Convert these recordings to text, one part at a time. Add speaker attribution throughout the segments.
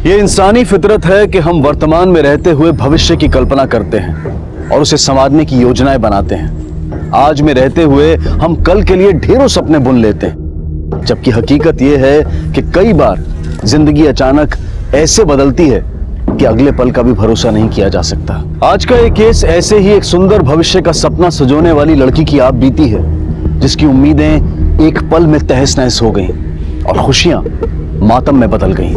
Speaker 1: ये इंसानी फितरत है कि हम वर्तमान में रहते हुए भविष्य की कल्पना करते हैं और उसे संवारने की योजनाएं बनाते हैं। आज में रहते हुए हम कल के लिए ढेरों सपने बुन लेते हैं, जबकि हकीकत यह है कि कई बार जिंदगी अचानक ऐसे बदलती है कि अगले पल का भी भरोसा नहीं किया जा सकता। आज का एक केस ऐसे ही एक सुंदर भविष्य का सपना सजोने वाली लड़की की आप बीती है, जिसकी उम्मीदें एक पल में तहस नहस हो गईं और खुशियां मातम में बदल गईं।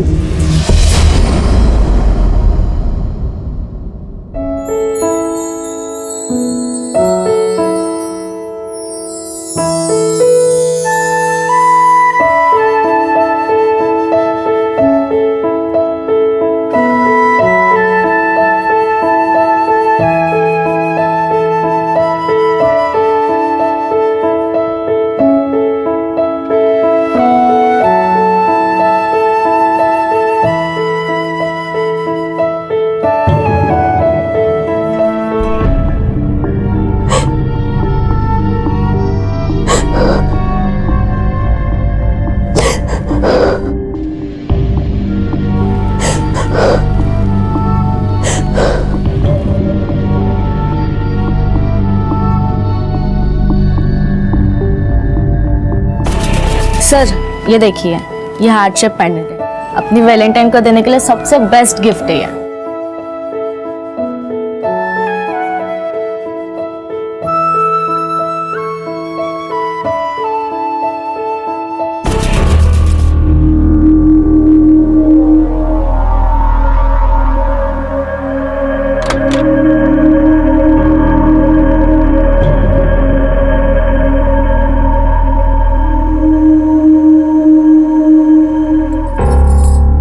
Speaker 2: सर ये देखिए, ये हार्ट शेप पेंडेंट है। अपनी वैलेंटाइन को देने के लिए सबसे बेस्ट गिफ्ट है ये।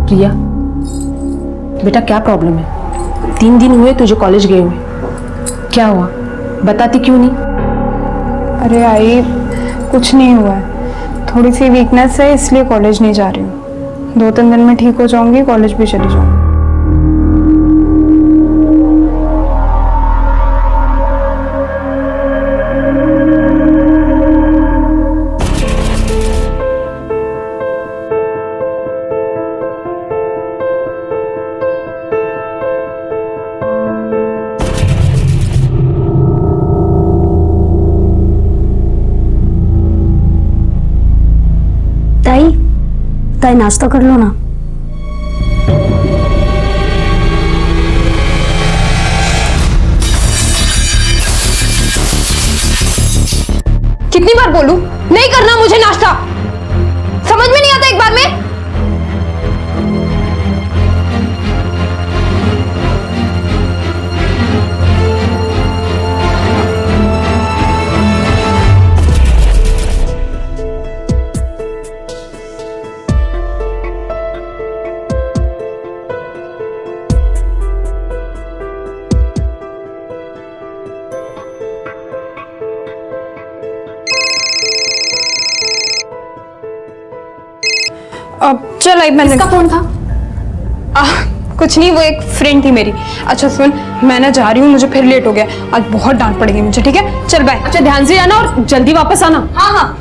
Speaker 3: प्रिया, बेटा क्या प्रॉब्लम है? 3 दिन हुए तुझे कॉलेज गए हुए, क्या हुआ? बताती क्यों नहीं?
Speaker 4: अरे आई, कुछ नहीं हुआ है, थोड़ी सी वीकनेस है इसलिए कॉलेज नहीं जा रही हूँ। 2-3 दिन में ठीक हो जाऊंगी, कॉलेज भी चली जाऊंगी।
Speaker 5: ताई नाश्ता कर लो ना।
Speaker 3: कितनी बार बोलूं नहीं करना मुझे नाश्ता? समझ में नहीं आता एक बार में?
Speaker 4: अब चल आई, मैंने
Speaker 3: किसका फोन था?
Speaker 4: कुछ नहीं, वो एक फ्रेंड थी मेरी। अच्छा सुन, मैं ना जा रही हूँ, मुझे फिर लेट हो गया, आज बहुत डांट पड़ेगी मुझे, ठीक है? चल बाय।
Speaker 3: अच्छा ध्यान से जाना और जल्दी वापस आना।
Speaker 4: हाँ हाँ।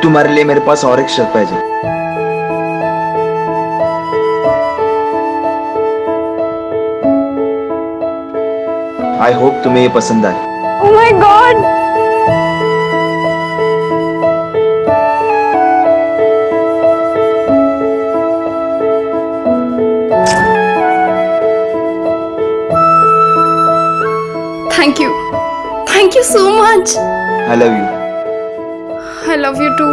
Speaker 6: तुम्हारे लिए मेरे पास और एक सरप्राइज है। आई होप तुम्हें ये पसंद आए।
Speaker 4: Oh my God, thank you so much.
Speaker 6: I love you.
Speaker 4: I love you too.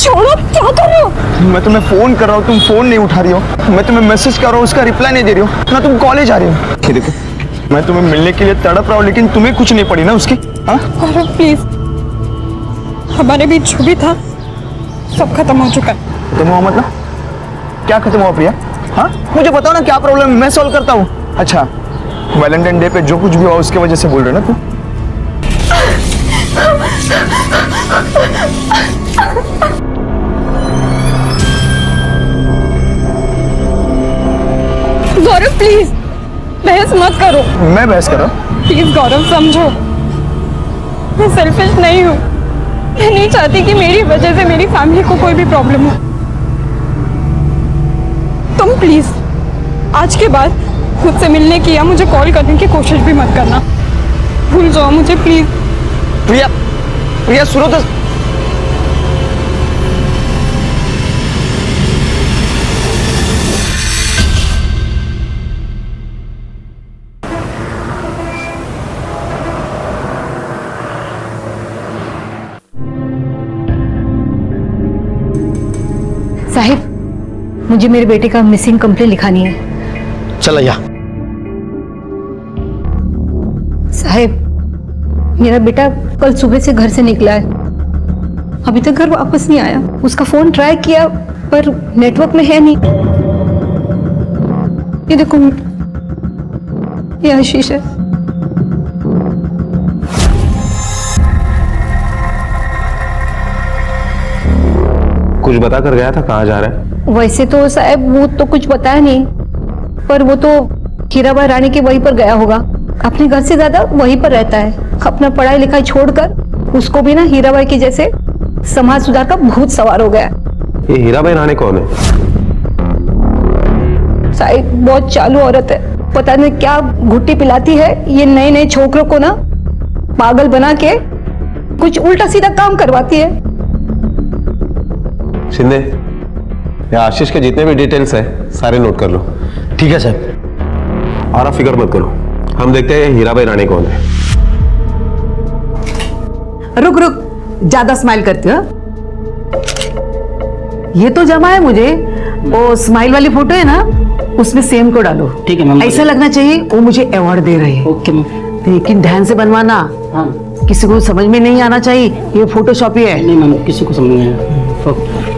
Speaker 4: छोड़ो, क्या कर रहे हो?
Speaker 7: मैं तुम्हें फोन कर रहा हूँ, तुम फोन नहीं उठा रही हो। मैं तुम्हें मैसेज कर रहा हूँ, उसका रिप्लाई नहीं दे रही हो ना, तुम कॉलेज आ रही हो। ये देखो, मैं तुम्हें मिलने के लिए तड़प रहा हूँ, लेकिन तुम्हें कुछ नहीं पड़ी ना उसकी। हाँ
Speaker 4: गौरव प्लीज, हमारे बीच जो भी था सब खत्म हो चुका है।
Speaker 7: खत्म हुआ मतलब? क्या खत्म हुआ प्रिया? हाँ मुझे बताओ ना, क्या प्रॉब्लम है, मैं सॉल्व करता हूँ। अच्छा, वैलेंटाइन डे पे जो कुछ भी हुआ उसकी वजह से बोल रहे हो ना तुम?
Speaker 4: गौरव प्लीज, बहस मत करो।
Speaker 7: मैं बहस कर रहा हूँ?
Speaker 4: प्लीज गौरव समझो, मैं सेल्फिश नहीं हूँ। मैं नहीं चाहती कि मेरी वजह से मेरी फैमिली को कोई भी प्रॉब्लम हो। तुम प्लीज आज के बाद मुझसे मिलने की या मुझे कॉल करने की कोशिश भी मत करना। भूल जाओ मुझे प्लीज।
Speaker 7: प्रिया, प्रिया सुनो तो।
Speaker 3: साहिब, मुझे मेरे बेटे का मिसिंग कंप्लेंट लिखानी है।
Speaker 1: चल या
Speaker 3: साहिब, मेरा बेटा कल सुबह से घर से निकला है, अभी तक घर वापस नहीं आया। उसका फोन ट्राई किया पर नेटवर्क में है नहीं। ये देखो, ये आशीष है।
Speaker 8: कुछ बता कर गया था, कहाँ जा रहा है?
Speaker 3: वैसे तो साहब वो तो कुछ बताया नहीं, पर वो तो हीराबाई रानी के वहीं पर गया होगा। अपने घर से ज्यादा वहीं पर रहता है। अपना पढ़ाई लिखाई छोड़कर उसको भी ना हीराबाई के जैसे समाज सुधार का भूत सवार हो गया।
Speaker 8: ये हीराबाई रानी कौन है?
Speaker 3: साहिब बहुत चालू औरत है, पता नहीं क्या घुट्टी पिलाती है। ये नए नए छोकरों को ना पागल बना के कुछ उल्टा सीधा काम करवाती है।
Speaker 8: शिंदे, ये आशीष के जितने भी डिटेल्स है सारे नोट कर लो।
Speaker 1: ठीक है साहब।
Speaker 8: और आप फिक्र मत करो, हम देखते हैं हीराबाई रानी कौन है।
Speaker 9: रुक रुक, ज्यादा स्माइल करती हो। ये तो जमा है मुझे, वो स्माइल वाली फोटो है ना, उसमें सेम को डालो।
Speaker 5: ठीक है मैम।
Speaker 9: ऐसा लगना चाहिए वो मुझे अवार्ड दे रहे हैं।
Speaker 5: Okay ma'am.
Speaker 9: लेकिन ध्यान से बनवाना,
Speaker 5: हाँ
Speaker 9: किसी को समझ में नहीं आना चाहिए ये फोटोशॉप ही है।
Speaker 5: नहीं मैम, किसी को समझ नहीं आया। ओके।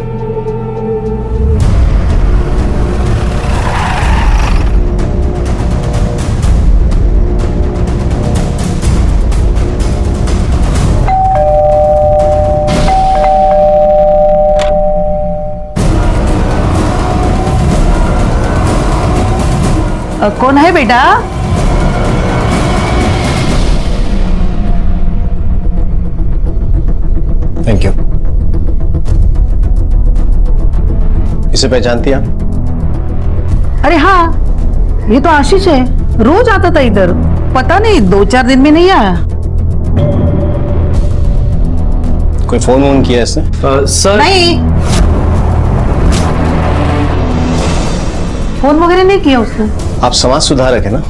Speaker 9: कौन है बेटा?
Speaker 1: Thank you. इसे पहचानती आप?
Speaker 9: अरे हाँ, ये तो आशीष है, रोज आता था इधर। पता नहीं 2-4 दिन में नहीं आया।
Speaker 1: कोई फोन वोन किया इसने?
Speaker 5: सर
Speaker 9: नहीं, फोन वगैरह नहीं किया उसने।
Speaker 1: आप समाज सुधारक है ना?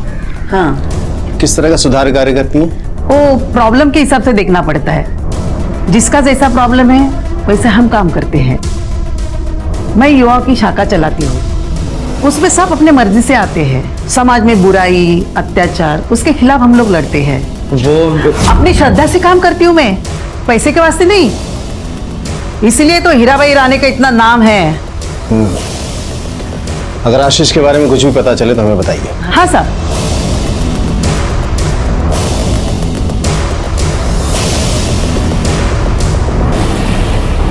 Speaker 9: हाँ,
Speaker 1: किस तरह का सुधार कार्य करती हैं?
Speaker 9: वो प्रॉब्लम के हिसाब से देखना पड़ता है। जिसका जैसा प्रॉब्लम है वैसे हम काम करते हैं। मैं युवा की शाखा चलाती हूँ, उसमें सब अपने मर्जी से आते हैं। समाज में बुराई, अत्याचार, उसके खिलाफ हम लोग लड़ते हैं।
Speaker 1: वो
Speaker 9: अपनी श्रद्धा से काम करती हूँ मैं, पैसे के वास्ते नहीं। इसलिए तो हीराबाई रानी का इतना नाम है।
Speaker 1: अगर आशीष के बारे में कुछ भी पता चले तो हमें बताइए।
Speaker 9: हाँ साहब।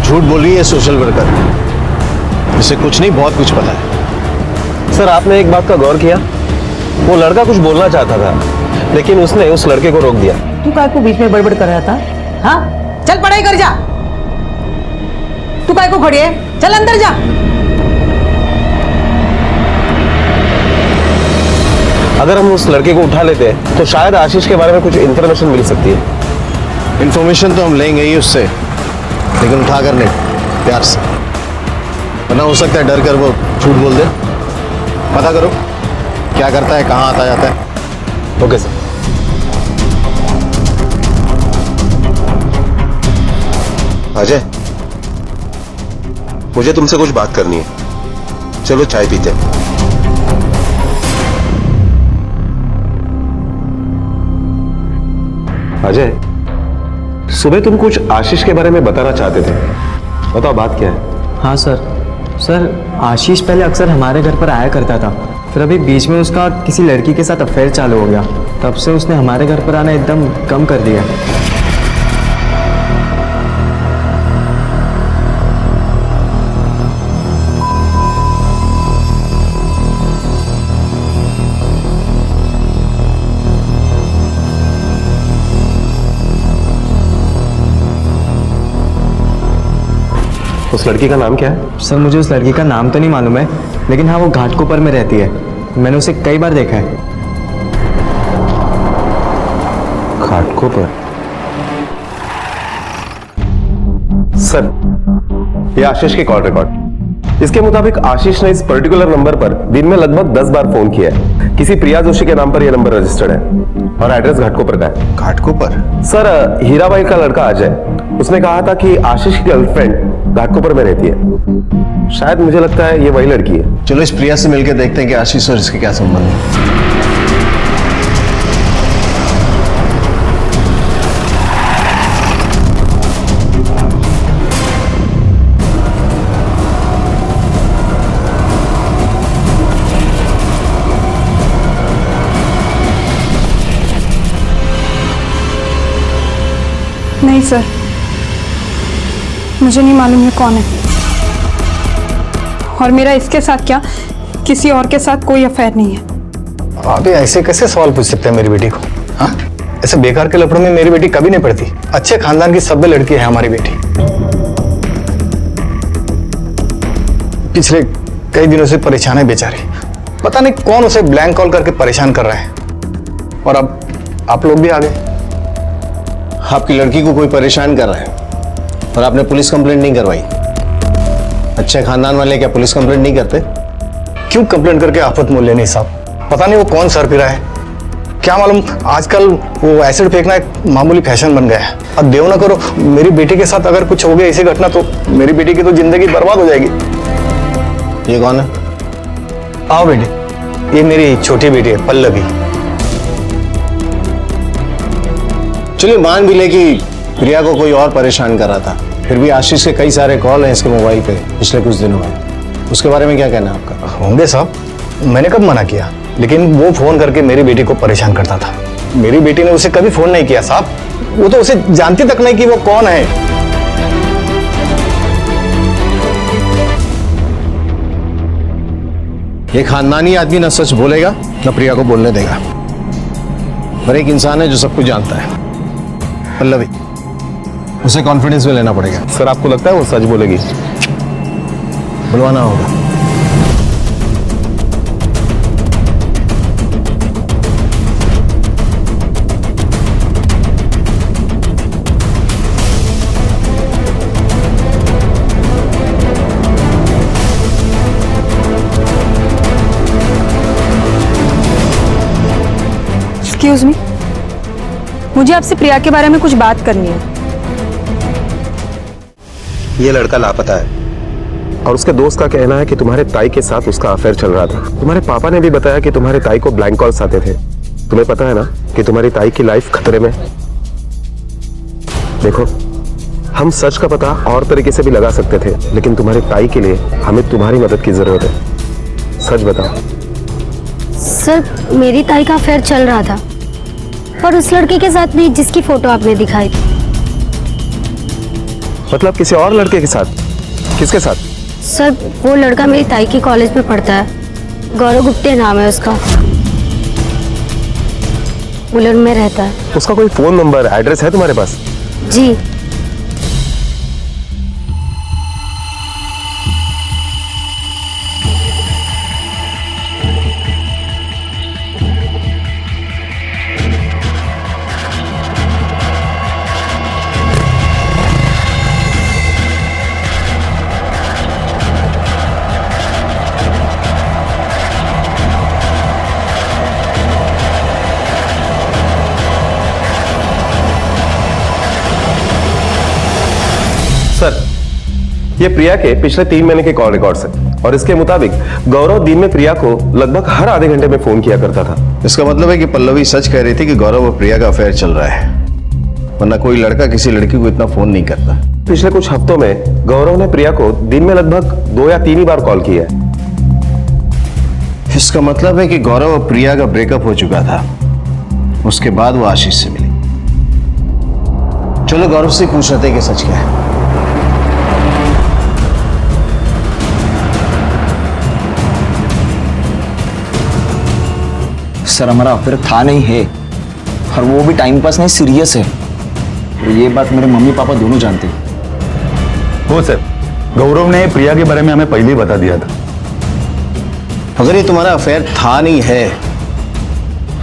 Speaker 1: झूठ बोल रही है सोशल वर्कर, इसे कुछ नहीं बहुत कुछ पता है।
Speaker 8: सर, आपने एक बात का गौर किया? वो लड़का कुछ बोलना चाहता था, लेकिन उसने उस लड़के को रोक दिया।
Speaker 9: तू काय को बीच में बड़बड़ कर रहा था? हाँ, चल पढ़ाई कर जा। तू काय को खड़ी है? चल अंदर जा।
Speaker 8: अगर हम उस लड़के को उठा लेते हैं तो शायद आशीष के बारे में कुछ इन्फॉर्मेशन मिल सकती है।
Speaker 1: इन्फॉर्मेशन तो हम लेंगे ही उससे, लेकिन उठा कर नहीं, प्यार से। वरना हो सकता है डर कर वो झूठ बोल दे। पता करो क्या करता है, कहाँ आता जाता है।
Speaker 8: Okay sir.
Speaker 1: अजय,
Speaker 8: मुझे तुमसे कुछ बात करनी है। चलो चाय पीते हैं। अजय, सुबह तुम कुछ आशीष के बारे में बताना चाहते थे, बताओ बात क्या है?
Speaker 10: हाँ सर आशीष पहले अक्सर हमारे घर पर आया करता था, फिर अभी बीच में उसका किसी लड़की के साथ अफेयर चालू हो गया, तब से उसने हमारे घर पर आना एकदम कम कर दिया।
Speaker 8: उस लड़की का नाम क्या है?
Speaker 10: सर मुझे उस लड़की का नाम तो नहीं मालूम है, लेकिन हाँ वो घाटकोपर में रहती है, मैंने उसे कई बार देखा है।
Speaker 8: घाटकोपर? सर, ये आशीष की कॉल रिकॉर्ड। इसके मुताबिक आशीष ने इस पर्टिकुलर नंबर पर दिन में लगभग 10 बार फोन किया है। किसी प्रिया जोशी के नाम पर यह नंबर रजिस्टर्ड है और एड्रेस घाटकोपर का है।
Speaker 1: घाटकोपर?
Speaker 8: सर, हीराबाई का लड़का अजय, उसने कहा था कि आशीष की गर्लफ्रेंड घाटकोपर में रहती है। शायद मुझे लगता है ये वही लड़की है।
Speaker 1: चलो इस प्रिया से मिलकर देखते हैं कि आशीष और इसके क्या संबंध है।
Speaker 4: नहीं सर, मुझे नहीं मालूम ये कौन है, और मेरा इसके साथ क्या किसी और के साथ कोई अफेयर नहीं है।
Speaker 11: आप ऐसे कैसे सवाल पूछ सकते हैं मेरी बेटी को? हाँ, ऐसे बेकार के लफड़ों में मेरी बेटी कभी नहीं पड़ती। अच्छे खानदान की सभ्य लड़की है हमारी बेटी। पिछले कई दिनों से परेशान है बेचारी, पता नहीं कौन उसे ब्लैंक कॉल करके परेशान कर रहा है, और अब आप लोग भी आ गए।
Speaker 1: आपकी लड़की को कोई परेशान कर रहा है और आपने पुलिस कंप्लेंट नहीं करवाई। अच्छे खानदान वाले क्या पुलिस कंप्लेंट नहीं करते?
Speaker 11: क्यों कंप्लेंट करके आफत मोल लेनी साहब? पता नहीं वो कौन सर फिरा है, क्या मालूम आजकल वो एसिड फेंकना एक मामूली फैशन बन गया है। अब देव ना करो मेरी बेटी के साथ अगर कुछ हो गया ऐसी घटना तो मेरी बेटी की तो जिंदगी बर्बाद हो जाएगी।
Speaker 1: ये कौन है?
Speaker 11: आओ बेटी, ये मेरी छोटी बेटी है पल्लवी।
Speaker 1: चलिए मान भी ले कि प्रिया को कोई और परेशान कर रहा था, फिर भी आशीष के कई सारे कॉल हैं इसके मोबाइल पे पिछले कुछ दिनों में, उसके बारे में क्या कहना है आपका?
Speaker 11: होंगे साहब, मैंने कब मना किया, लेकिन वो फोन करके मेरी बेटी को परेशान करता था। मेरी बेटी ने उसे कभी फोन नहीं किया साहब, वो तो उसे जानती तक नहीं कि वो कौन है।
Speaker 1: ये खानदानी आदमी ना सच बोलेगा ना प्रिया को बोलने देगा, पर एक इंसान है जो सब कुछ जानता है, पल्लवी, उसे कॉन्फिडेंस में लेना पड़ेगा।
Speaker 8: सर, आपको लगता है वो सच बोलेगी?
Speaker 1: बुलवाना होगा।
Speaker 4: एक्सक्यूज मी, मुझे आपसे प्रिया के बारे में कुछ बात करनी है।
Speaker 8: ये लड़का लापता है और उसके दोस्त का कहना है कि तुम्हारे ताई के साथ उसका अफेयर चल रहा था। तुम्हारे पापा ने भी बताया कि तुम्हारे ताई को ब्लैंक कॉल्स आते थे। तुम्हें पता है ना कि तुम्हारी ताई की लाइफ खतरे में। देखो, हम सच का पता और तरीके से भी लगा सकते थे, लेकिन तुम्हारी ताई के लिए हमें तुम्हारी मदद की जरूरत है। सच बताओ।
Speaker 12: सर, मेरी ताई का अफेयर चल रहा था, पर उस लड़के के साथ नहीं जिसकी फोटो आपने दिखाई थी।
Speaker 8: मतलब किसी और लड़के के साथ? किसके साथ?
Speaker 12: सर, वो लड़का मेरी ताई की कॉलेज में पढ़ता है, गौरव गुप्ते नाम है उसका, उलर में रहता है।
Speaker 8: उसका कोई फोन नंबर एड्रेस है तुम्हारे पास?
Speaker 12: जी।
Speaker 8: ये प्रिया के पिछले 3 महीने के कॉल रिकॉर्ड्स हैं और इसके मुताबिक गौरव दिन में प्रिया को लगभग हर आधे घंटे में फोन किया करता था।
Speaker 13: इसका मतलब है कि पल्लवी सच कह रही थी कि गौरव और प्रिया का अफेयर चल रहा है, वरना कोई लड़का किसी लड़की को इतना फोन नहीं करता।
Speaker 8: पिछले कुछ हफ्तों में गौरव ने प्रिया को दिन में लगभग 2 या 3 ही बार कॉल किया है।
Speaker 13: इसका मतलब है कि गौरव और प्रिया का ब्रेकअप हो चुका था, उसके बाद वो आशीष से मिली। चलो गौरव से पूछ रहे थे कि सच क्या है।
Speaker 10: सर हमारा अफेयर था नहीं है, और वो भी टाइम पास नहीं, सीरियस है। ये बात मेरे मम्मी पापा दोनों जानते हैं।
Speaker 14: हो सर, गौरव ने प्रिया के बारे में हमें पहले ही बता दिया था।
Speaker 13: अगर ये तुम्हारा अफेयर था नहीं है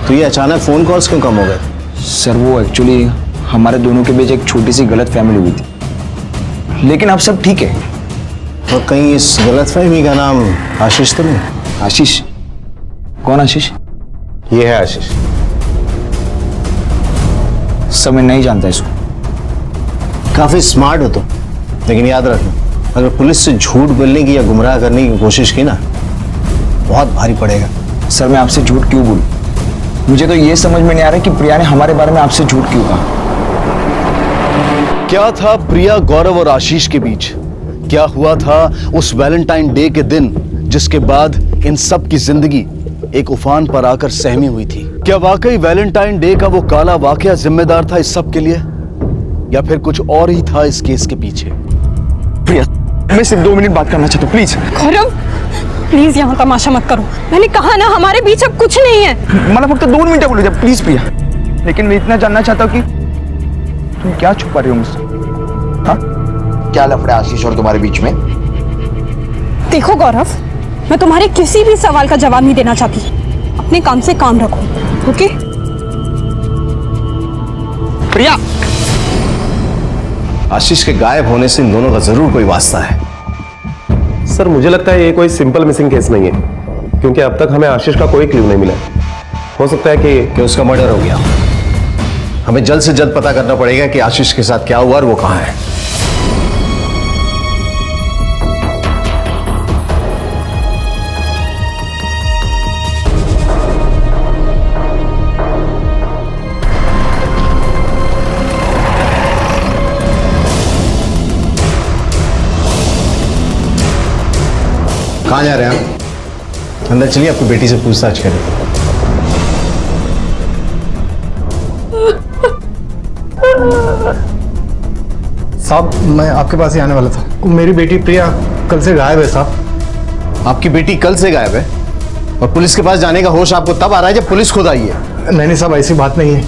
Speaker 13: तो ये अचानक फोन कॉल्स क्यों कम हो गए?
Speaker 10: सर वो एक्चुअली हमारे दोनों के बीच एक छोटी सी गलत फहमी हुई थी, लेकिन अब सब ठीक है।
Speaker 13: और कहीं इस गलतफहमी का नाम आशीष तो नहीं?
Speaker 10: आशीष? कौन आशीष?
Speaker 13: ये है आशीष।
Speaker 10: सर मैं नहीं जानता इसको।
Speaker 13: काफी स्मार्ट हो तुम, लेकिन याद रखना, अगर पुलिस से झूठ बोलने की या गुमराह करने की कोशिश की ना, बहुत भारी पड़ेगा।
Speaker 10: सर मैं आपसे झूठ क्यों बोलूं? मुझे तो ये समझ में नहीं आ रहा कि प्रिया ने हमारे बारे में आपसे झूठ क्यों कहा।
Speaker 1: क्या था प्रिया, गौरव और आशीष के बीच? क्या हुआ था उस वैलेंटाइन डे के दिन, जिसके बाद इन सब की जिंदगी एक उफान पर आकर सहमी हुई थी? क्या वाकई वैलेंटाइन डे का वो काला वाकया जिम्मेदार था इस सब के लिए, या फिर कुछ और ही था इस केस के पीछे?
Speaker 7: प्रिया, मैं सिर्फ 2 मिनट बात करना चाहता हूँ, प्लीज।
Speaker 3: गौरव प्लीज यहाँ तमाशा मत करो, मैंने कहा ना हमारे बीच अब कुछ नहीं है।
Speaker 7: मला फक्त 2 मिनटं बोलू द्या प्लीज प्रिया। लेकिन मैं इतना जानना चाहता हूँ कि तुम क्या छुपा रहे हो मुझसे? हाँ,
Speaker 6: क्या लफड़ा आशीष और तुम्हारे बीच में?
Speaker 3: देखो गौरव, मैं तुम्हारे किसी भी सवाल का जवाब नहीं देना चाहती, अपने काम से काम रखो, ओके?
Speaker 7: प्रिया,
Speaker 13: आशीष के गायब होने से इन दोनों का जरूर कोई वास्ता है।
Speaker 8: सर मुझे लगता है ये कोई सिंपल मिसिंग केस नहीं है, क्योंकि अब तक हमें आशीष का कोई क्लू नहीं मिला। हो सकता है कि
Speaker 13: उसका मर्डर हो गया। हमें जल्द से जल्द पता करना पड़ेगा कि आशीष के साथ क्या हुआ और वो कहां है। कहां जा रहे हैं आप? अंदर चलिए, आपकी बेटी से पूछताछ करें।
Speaker 11: साहब मैं आपके पास ही आने वाला था। मेरी बेटी प्रिया कल से गायब है साहब।
Speaker 13: आपकी बेटी कल से गायब है और पुलिस के पास जाने का होश आपको तब आ रहा है जब पुलिस खुद आई है?
Speaker 11: नहीं साहब, ऐसी बात नहीं है।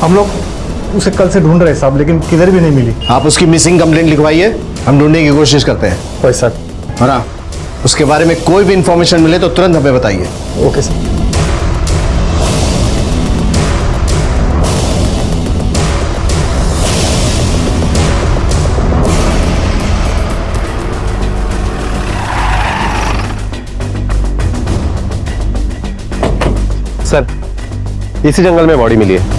Speaker 11: हम लोग उसे कल से ढूंढ रहे हैं साहब, लेकिन किधर भी नहीं मिली।
Speaker 13: आप उसकी मिसिंग कंप्लेंट लिखवाइए, हम ढूंढने की कोशिश करते हैं।
Speaker 11: Okay sir.
Speaker 13: और हाँ, उसके बारे में कोई भी इंफॉर्मेशन मिले तो तुरंत हमें बताइए।
Speaker 11: Okay sir.
Speaker 8: सर इसी जंगल में बॉडी मिली है।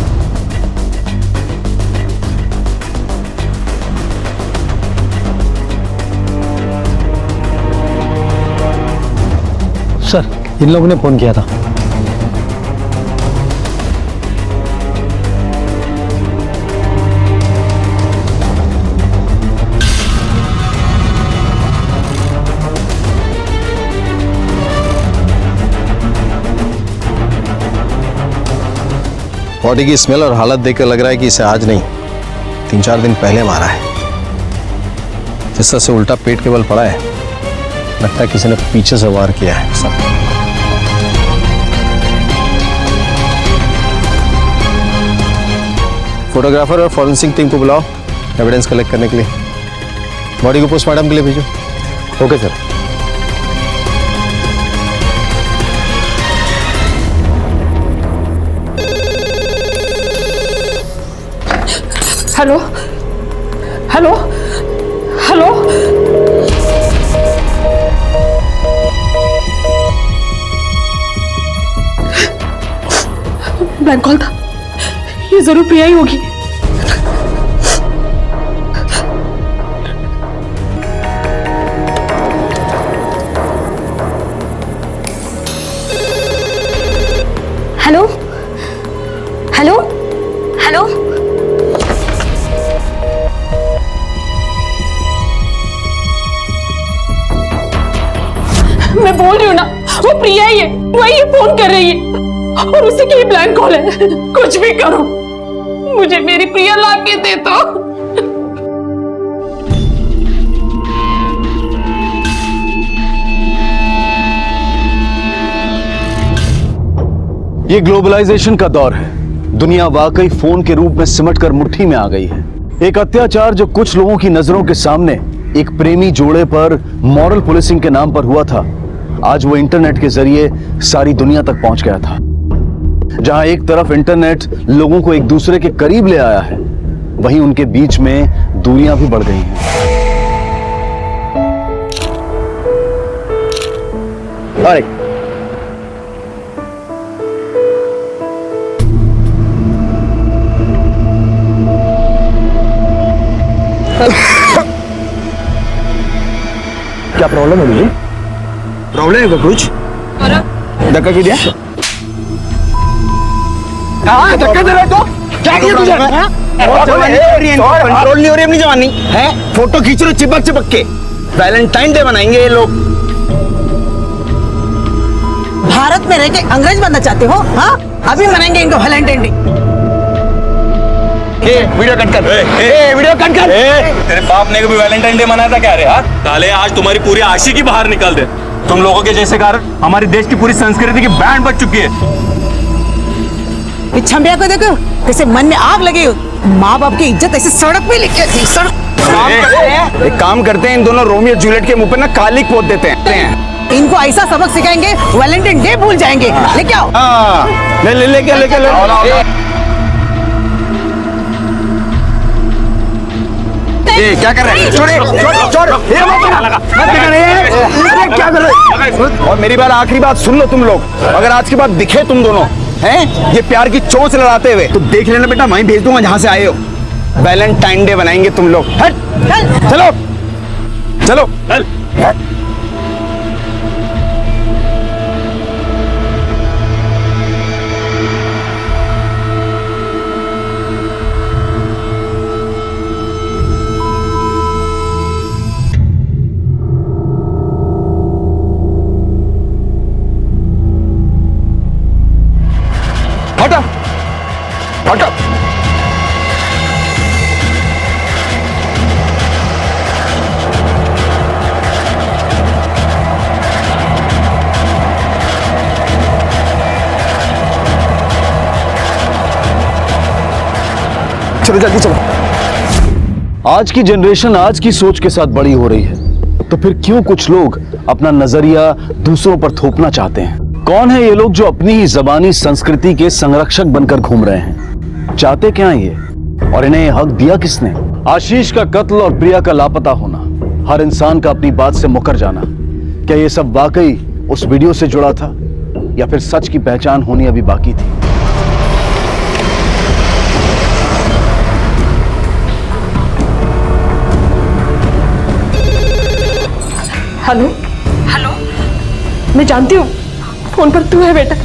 Speaker 10: सर इन लोगों ने फोन किया था।
Speaker 13: बॉडी की स्मेल और हालत देखकर लग रहा है कि इसे आज नहीं 3-4 दिन पहले मारा है। जिस तरह से उल्टा पेट के बल पड़ा है, लगता है किसी ने पीछे से वार किया है। सब फोटोग्राफर और फॉरेंसिक टीम को बुलाओ एविडेंस कलेक्ट करने के लिए। बॉडी को पोस्टमार्टम के लिए भेजो।
Speaker 8: Okay sir.
Speaker 3: Hello hello hello, blank call था, ये जरूर प्रिया ही होगी।
Speaker 15: मैं बोल रही हूँ ना, वो प्रिया ही है, वही फोन कर रही है और उसी की ब्लैंक कॉल है। कुछ भी करो, मुझे मेरी प्रिया ला के दे दो।
Speaker 1: ये ग्लोबलाइजेशन का दौर है। दुनिया वाकई फोन के रूप में सिमटकर मुट्ठी में आ गई है। एक अत्याचार जो कुछ लोगों की नजरों के सामने एक प्रेमी जोड़े पर मॉरल पुलिसिंग के नाम पर हुआ था, आज वो इंटरनेट के जरिए सारी दुनिया तक पहुंच गया था। जहां एक तरफ इंटरनेट लोगों को एक दूसरे के करीब ले आया है, वहीं उनके बीच में दूरियां भी बढ़ गई हैं। अरे
Speaker 7: क्या प्रॉब्लम है मुझे? प्रॉब्लम है कुछ? धक्का क्यों दिया? हाँ, धक्का दे रहा है तो? क्या किया तुझे? कंट्रोल नहीं हो रही अपनी जवानी है? फोटो खींच रहे चिपक चिपक के। वैलेंटाइन डे मनाएंगे ये लोग।
Speaker 9: भारत में रह के अंग्रेज बनना चाहते हो? हाँ, अभी मनाएंगे इनको वैलेंटाइन डे।
Speaker 7: वीडियो कट कर। वीडियो कट कर।
Speaker 14: तेरे बाप ने कभी वैलेंटाइन डे मनाया था क्या रे? हाँ, साले आज तुम्हारी पूरी आशिकी बाहर निकल दे। तुम लोगों के जैसे कारण हमारे देश की पूरी संस्कृति की बैंड बज चुकी है।
Speaker 9: छम्बिया को देखो कैसे मन में आग लगी हो। माँ बाप की इज्जत ऐसे सड़क पे लेके सड़क।
Speaker 7: एक काम करते हैं, इन दोनों रोमियो जूलियट के मुंह पे ना कालिक पोत देते हैं।
Speaker 9: इनको ऐसा सबक सिखाएंगे वैलेंटाइन डे भूल जाएंगे। लेके आओ।
Speaker 7: लेके क्या कर रहे हैं? छोड़। क्या कर रहे हैं? और मेरी बात आखिरी बात सुन लो तुम लोग। अगर आज के बाद दिखे तुम दोनों हैं ये प्यार की चोंच लड़ाते हुए, तो देख लेना बेटा, मैं भेज दूंगा जहां से आए हो। वैलेंटाइन डे बनाएंगे तुम लोग। चलो चलो। हटो। चलो जल्दी चलो।
Speaker 1: आज की जनरेशन आज की सोच के साथ बड़ी हो रही है, तो फिर क्यों कुछ लोग अपना नजरिया दूसरों पर थोपना चाहते हैं? कौन है ये लोग जो अपनी ही जबानी संस्कृति के संरक्षक बनकर घूम रहे हैं? चाहते क्या ये, और इन्हें ये हक दिया किसने? आशीष का कत्ल और प्रिया का लापता होना, हर इंसान का अपनी बात से मुकर जाना, क्या ये सब वाकई उस वीडियो से जुड़ा था या फिर सच की पहचान होनी अभी बाकी थी?
Speaker 15: हेलो हेलो, मैं जानती हूँ फोन पर तू है बेटा।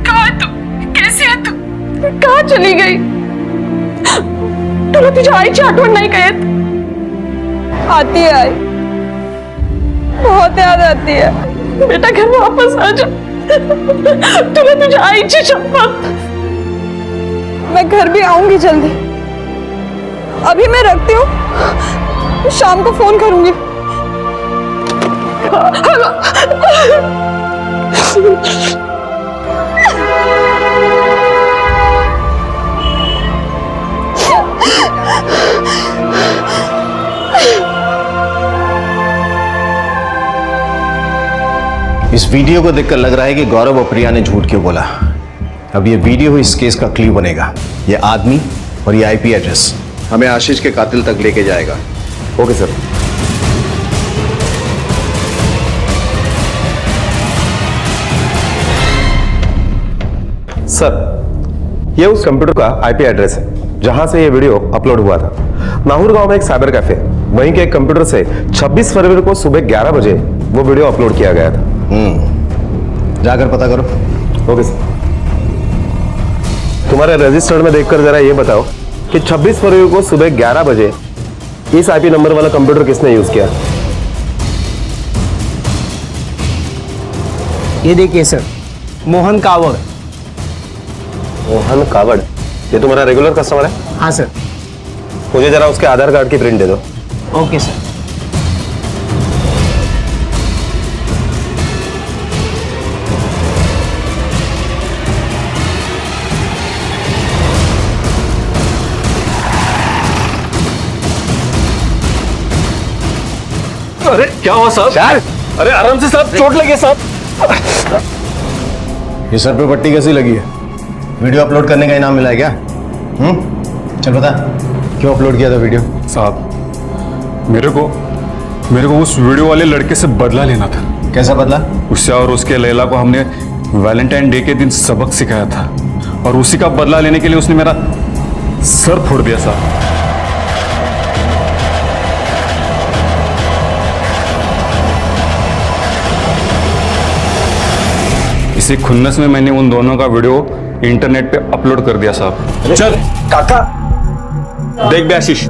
Speaker 15: कहाँ है तू? कैसे है तू? कहाँ चली गई? तुला तुझे आईची आठवण नाही का येत? आती है आई, बहुत याद आती है। बेटा घर वापस आ जा। तुला तुझे आईची शपथ। मैं घर भी आऊंगी जल्दी। अभी मैं रखती हूँ, शाम को फोन करूंगी। हेलो।
Speaker 13: इस वीडियो को देखकर लग रहा है कि गौरव और प्रिया ने झूठ क्यों बोला। अब ये वीडियो इस केस का क्लू बनेगा। ये आदमी और ये आईपी एड्रेस हमें आशीष के कातिल तक लेके जाएगा।
Speaker 8: Okay sir. सर, ये उस कंप्यूटर का आईपी एड्रेस है जहां से ये वीडियो अपलोड हुआ था। नाहूर गांव में एक साइबर कैफे, वहीं के एक कंप्यूटर से 26 फरवरी को सुबह 11 बजे वो वीडियो अपलोड किया गया था।
Speaker 13: जाकर पता करो।
Speaker 8: Okay sir. तुम्हारे रजिस्टर में देखकर जरा ये बताओ कि 26 फरवरी को सुबह 11 बजे इस आईपी नंबर वाला कंप्यूटर किसने यूज किया?
Speaker 5: ये देखिए सर, मोहन कावड़।
Speaker 8: मोहन कावड़, ये तुम्हारा रेगुलर कस्टमर है?
Speaker 5: हाँ सर।
Speaker 8: मुझे जरा उसके आधार कार्ड की प्रिंट दे दो।
Speaker 5: Okay sir.
Speaker 14: अरे क्या हुआ साहब? अरे आराम से साहब, चोट लगी है साहब।
Speaker 13: ये सर पे पट्टी कैसी लगी है? वीडियो अपलोड करने का इनाम मिला है क्या? चल बता, क्यों अपलोड किया था वीडियो?
Speaker 14: साहब मेरे को उस वीडियो वाले लड़के से बदला लेना था।
Speaker 13: कैसा बदला?
Speaker 14: उससे और उसके लैला को हमने वैलेंटाइन डे के दिन सबक सिखाया था, और उसी का बदला लेने के लिए उसने मेरा सर फोड़ दिया साहब। इसी खुन्नस में मैंने उन दोनों का वीडियो इंटरनेट पे अपलोड कर दिया साहब। चल
Speaker 7: काका,
Speaker 14: देख बे आशीष,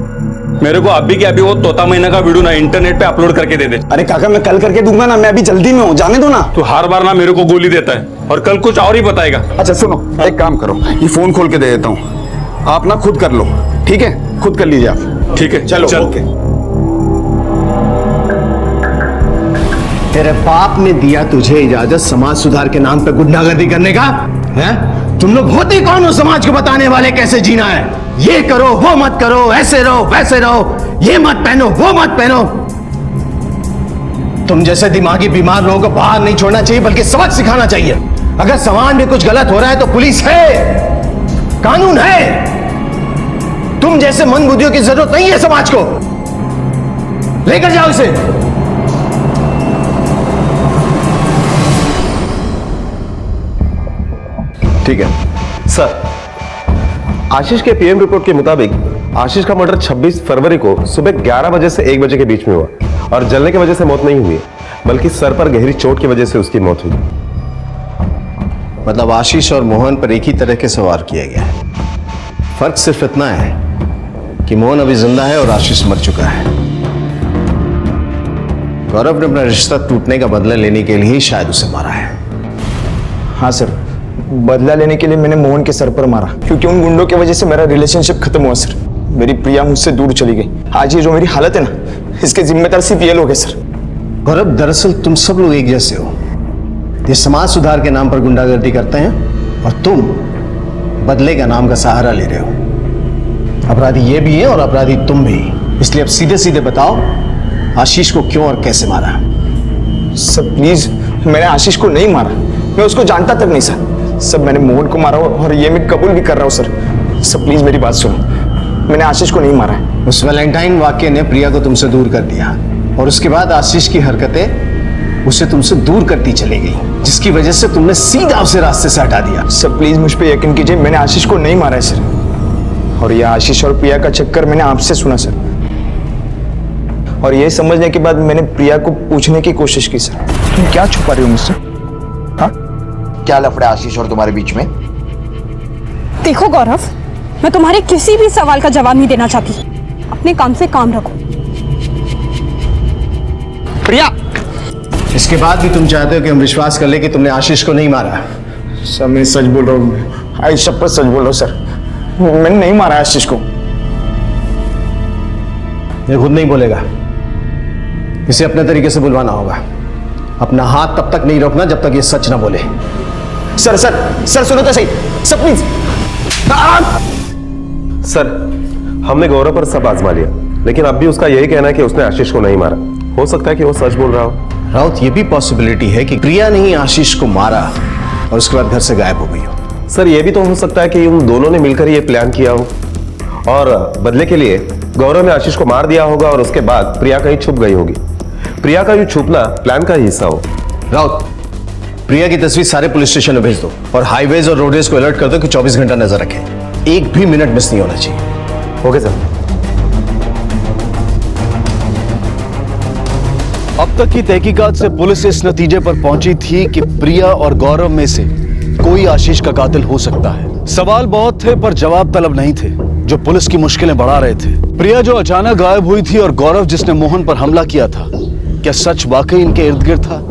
Speaker 14: मेरे को अभी के अभी वो तोता महीना का वीडियो ना इंटरनेट पे अपलोड करके दे दे।
Speaker 7: अरे काका मैं कल करके दूंगा ना, मैं अभी जल्दी में हूँ, जाने दो ना।
Speaker 14: तू हर बार ना मेरे को गोली देता है और कल कुछ और ही बताएगा।
Speaker 7: अच्छा सुनो, एक काम करो, ये फोन खोल के दे देता हूँ, आप ना खुद कर लो, ठीक है? खुद कर लीजिए आप।
Speaker 14: ठीक है
Speaker 7: चलो,
Speaker 14: चल।
Speaker 7: ओके।
Speaker 13: तेरे बाप ने दिया तुझे इजाजत समाज सुधार के नाम पे गुंडागर्दी करने का? हैं? तुम लोग होते कौन हो समाज को बताने वाले कैसे जीना है? ये करो, वो मत करो, ऐसे रहो, वैसे रहो, ये मत पहनो, वो मत पहनो। तुम जैसे दिमागी बीमार लोगों को बाहर नहीं छोड़ना चाहिए, बल्कि सबक सिखाना चाहिए। अगर समाज में कुछ गलत हो रहा है तो पुलिस है, कानून है। तुम जैसे मंदबुद्धियों की जरूरत नहीं है समाज को। लेकर जाओ इसे।
Speaker 8: ठीक है सर, आशीष के पीएम रिपोर्ट के मुताबिक आशीष का मर्डर 26 फरवरी को सुबह 11 बजे से 1 बजे के बीच में हुआ, और जलने की वजह से मौत नहीं हुई, बल्कि सर पर गहरी चोट की वजह से उसकी मौत हुई।
Speaker 13: मतलब आशीष और मोहन पर एक ही तरह के सवार किया गया है। फर्क सिर्फ इतना है कि मोहन अभी जिंदा है और आशीष मर चुका है। गौरव ने अपना रिश्ता टूटने का बदला लेने के लिए ही शायद उसे मारा है।
Speaker 11: हाँ सर, बदला लेने के लिए मैंने मोहन के सर पर मारा, क्योंकि उन गुंडों की वजह से मेरा रिलेशनशिप खत्म हुआ सर। मेरी प्रिया मुझसे दूर चली गई। आज ये जो मेरी हालत है ना, इसके जिम्मेदार सिर्फ ये लोग हैं सर।
Speaker 13: गौरव, दरअसल तुम सब लोग एक जैसे हो। ये समाज सुधार के नाम पर गुंडागर्दी करते हैं और तुम बदले का नाम का सहारा ले रहे हो। अपराधी ये भी है और अपराधी तुम भी। इसलिए अब सीधे सीधे बताओ, आशीष को क्यों और कैसे मारा?
Speaker 11: सर प्लीज, मैंने आशीष को नहीं मारा, मैं उसको जानता तक नहीं सर। सब मैंने मोहन को मारा और ये मैं कबूल भी कर रहा हूँ सर। सब प्लीज मेरी बात सुनो, मैंने आशीष को नहीं मारा है।
Speaker 13: उस वैलेंटाइन वाक्य ने प्रिया को तुमसे दूर कर दिया, और उसके बाद आशीष की हरकतें उसे तुमसे दूर करती चली गई, जिसकी वजह से तुमने सीधा उसे रास्ते से हटा दिया।
Speaker 11: सर प्लीज मुझ पर यकीन कीजिए, मैंने आशीष को नहीं मारा है सर। और यह आशीष और प्रिया का चक्कर मैंने आपसे सुना सर, और ये समझने के बाद मैंने प्रिया को पूछने की कोशिश की सर। तुम क्या छुपा रही हो मुझसे? हाँ,
Speaker 6: क्या लफड़ा आशीष और तुम्हारे बीच में?
Speaker 15: देखो गौरव, मैं तुम्हारे किसी भी सवाल का जवाब नहीं देना चाहती। अपने काम से काम रखो।
Speaker 11: प्रिया,
Speaker 13: इसके बाद भी तुम चाहते हो कि हम विश्वास कर ले कि तुमने आशीष को नहीं मारा?
Speaker 11: सर मैं सच बोल रहा हूँ, आई शपथ सच बोल रहा हूँ सर, मैंने नहीं मारा आशीष को।
Speaker 13: ये खुद नहीं बोलेगा, इसे अपने तरीके से बुलवाना होगा। अपना हाथ तब तक नहीं रोकना जब तक ये सच ना बोले।
Speaker 11: सर सर सर सुनो तो सही सर, प्लीज।
Speaker 8: सर, हमने गौरव पर सब आजमा लिया, लेकिन अब भी उसका यही कहना है कि उसने आशीष को नहीं मारा। हो सकता है कि वो सच बोल रहा हो।
Speaker 13: राउत, ये भी पॉसिबिलिटी है कि प्रिया ने ही आशीष को मारा और उसके बाद घर से गायब हो गई हो।
Speaker 8: सर, ये भी तो हो सकता है कि उन दोनों ने मिलकर ये प्लान किया हो, और बदले के लिए गौरव ने आशीष को मार दिया होगा और उसके बाद प्रिया कहीं छुप गई होगी। प्रिया का ये छुपना प्लान का हिस्सा हो।
Speaker 13: राउत, प्रिया की तस्वीर सारे पुलिस स्टेशन में भेज दो, और हाईवेज और रोडवेज को अलर्ट कर दो कि 24 घंटा नजर रखें। एक भी मिनट मिस नहीं होना चाहिए।
Speaker 8: Okay sir.
Speaker 1: अब तक की तहकीकात से पुलिस इस नतीजे पर पहुंची थी कि प्रिया और गौरव में से कोई आशीष का कातिल हो सकता है। सवाल बहुत थे पर जवाब तलब नहीं थे, जो पुलिस की मुश्किलें बढ़ा रहे थे। प्रिया जो अचानक गायब हुई थी और गौरव जिसने मोहन पर हमला किया था, क्या सच वाकई इनके इर्द गिर्द था,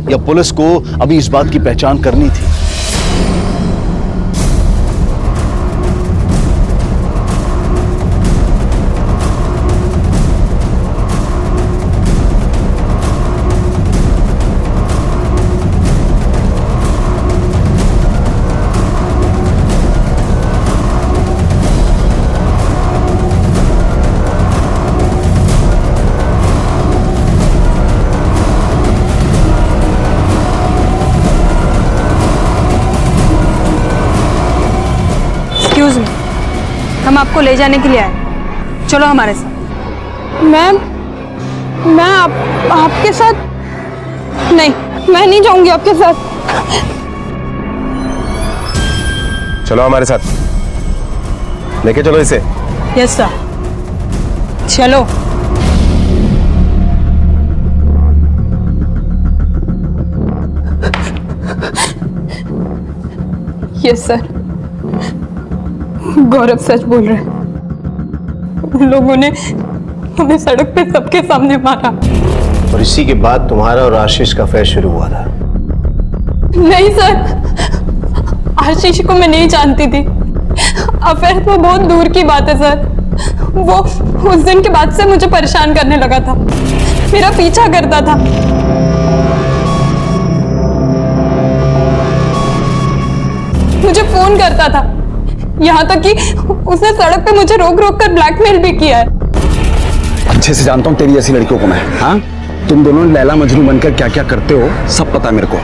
Speaker 1: या पुलिस को अभी इस बात की पहचान करनी थी?
Speaker 15: एक्सक्यूज मी, हम आपको ले जाने के लिए आए, चलो हमारे साथ। मैं आपके साथ नहीं, मैं नहीं जाऊंगी आपके साथ।
Speaker 8: चलो हमारे साथ, लेके चलो इसे।
Speaker 15: यस सर, चलो। यस सर, गौरव सच बोल रहे हैं। उन लोगों ने हमें सड़क पे सबके सामने मारा।
Speaker 13: और इसी के बाद तुम्हारा और आशीष का अफेयर शुरू हुआ था?
Speaker 15: नहीं सर, आशीष को मैं नहीं जानती थी। अफेयर तो बहुत दूर की बात है सर। वो उस दिन के बाद से मुझे परेशान करने लगा था, मेरा पीछा करता था। मुझे फोन करता था, यहाँ तक कि उसने सड़क पे मुझे रोक रोक कर ब्लैकमेल भी किया है।
Speaker 7: अच्छे से जानता हूँ तेरी जैसी लड़कियों को मैं। हाँ, तुम दोनों लैला मजनू बनकर क्या क्या करते हो सब पता है मेरे को।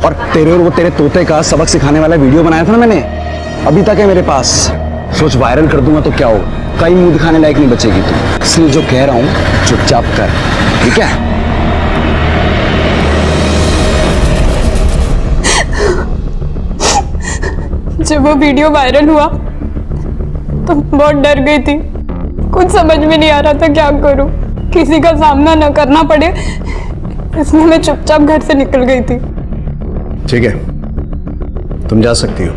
Speaker 7: और तेरे और वो तेरे तोते का सबक सिखाने वाला वीडियो बनाया था ना मैंने, अभी तक है मेरे पास। सोच वायरल कर दूंगा तो क्या हो, कहीं मुंह दिखाने लायक नहीं बचेगी तू। इसलिए जो कह रहा हूँ चुपचाप कर, ठीक है?
Speaker 15: जब वो वीडियो वायरल हुआ तो बहुत डर गई थी, कुछ समझ में नहीं आ रहा था क्या करूं, किसी का सामना न करना पड़े, इसलिए मैं चुपचाप घर से निकल गई थी।
Speaker 13: ठीक है, तुम जा सकती हो,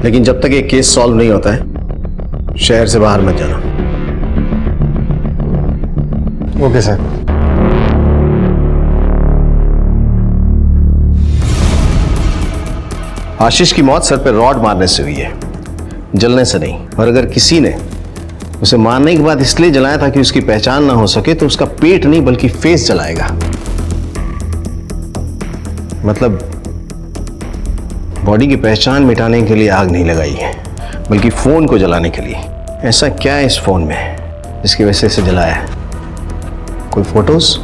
Speaker 13: लेकिन जब तक ये केस सॉल्व नहीं होता है शहर से बाहर मत जाना।
Speaker 11: Okay sir.
Speaker 13: आशीष की मौत सर पे रॉड मारने से हुई है, जलने से नहीं। और अगर किसी ने उसे मारने के बाद इसलिए जलाया था कि उसकी पहचान ना हो सके, तो उसका पेट नहीं बल्कि फेस जलाएगा। मतलब बॉडी की पहचान मिटाने के लिए आग नहीं लगाई है, बल्कि फोन को जलाने के लिए। ऐसा क्या है इस फोन में जिसकी वजह से इसे जलाया है? कोई फोटोज,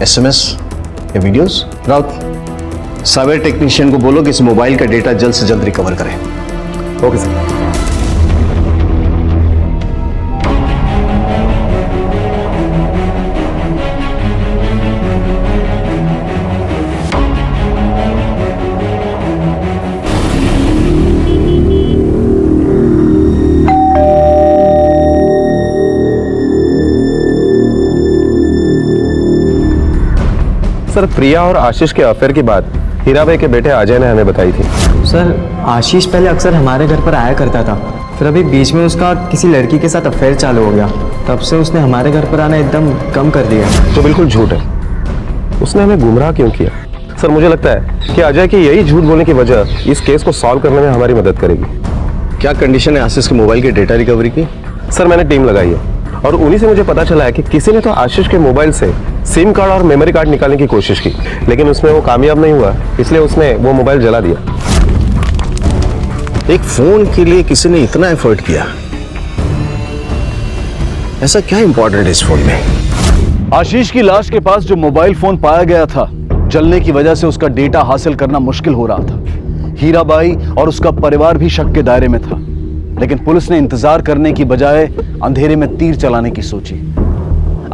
Speaker 13: SMS या वीडियोस? राउत, साइबर टेक्नीशियन को बोलो कि इस मोबाइल का डेटा जल्द से जल्द रिकवर करें।
Speaker 8: Okay sir. सर, प्रिया और आशीष के अफेयर की बात हीरा भाई के बेटे अजय ने हमें बताई थी।
Speaker 10: सर, आशीष पहले अक्सर हमारे घर पर आया करता था, फिर अभी बीच में उसका किसी लड़की के साथ अफेयर चालू हो गया, तब से उसने हमारे घर पर आना एकदम कम कर दिया।
Speaker 8: तो बिल्कुल झूठ है। उसने हमें गुमराह क्यों किया? सर, मुझे लगता है कि अजय की यही झूठ बोलने की वजह इस केस को सॉल्व करने में हमारी मदद करेगी।
Speaker 13: क्या कंडीशन है आशीष के मोबाइल के डेटा रिकवरी की?
Speaker 8: सर, मैंने टीम लगाई है और उन्हीं से मुझे पता चला है कि किसी ने तो आशीष के मोबाइल से सिम कार्ड और मेमोरी कार्ड निकालने की कोशिश की, लेकिन उसमें वो कामयाब नहीं हुआ, इसलिए उसने वो मोबाइल जला दिया।
Speaker 13: एक फोन के लिए किसी ने इतना एफर्ट किया, ऐसा क्या इंपॉर्टेंट है इस फोन में?
Speaker 1: आशीष की लाश के पास जो मोबाइल फोन पाया गया था, जलने की वजह से उसका डेटा हासिल करना मुश्किल हो रहा था। हीराबाई और उसका परिवार भी शक के दायरे में था, लेकिन पुलिस ने इंतजार करने की बजाय अंधेरे में तीर चलाने की सोची।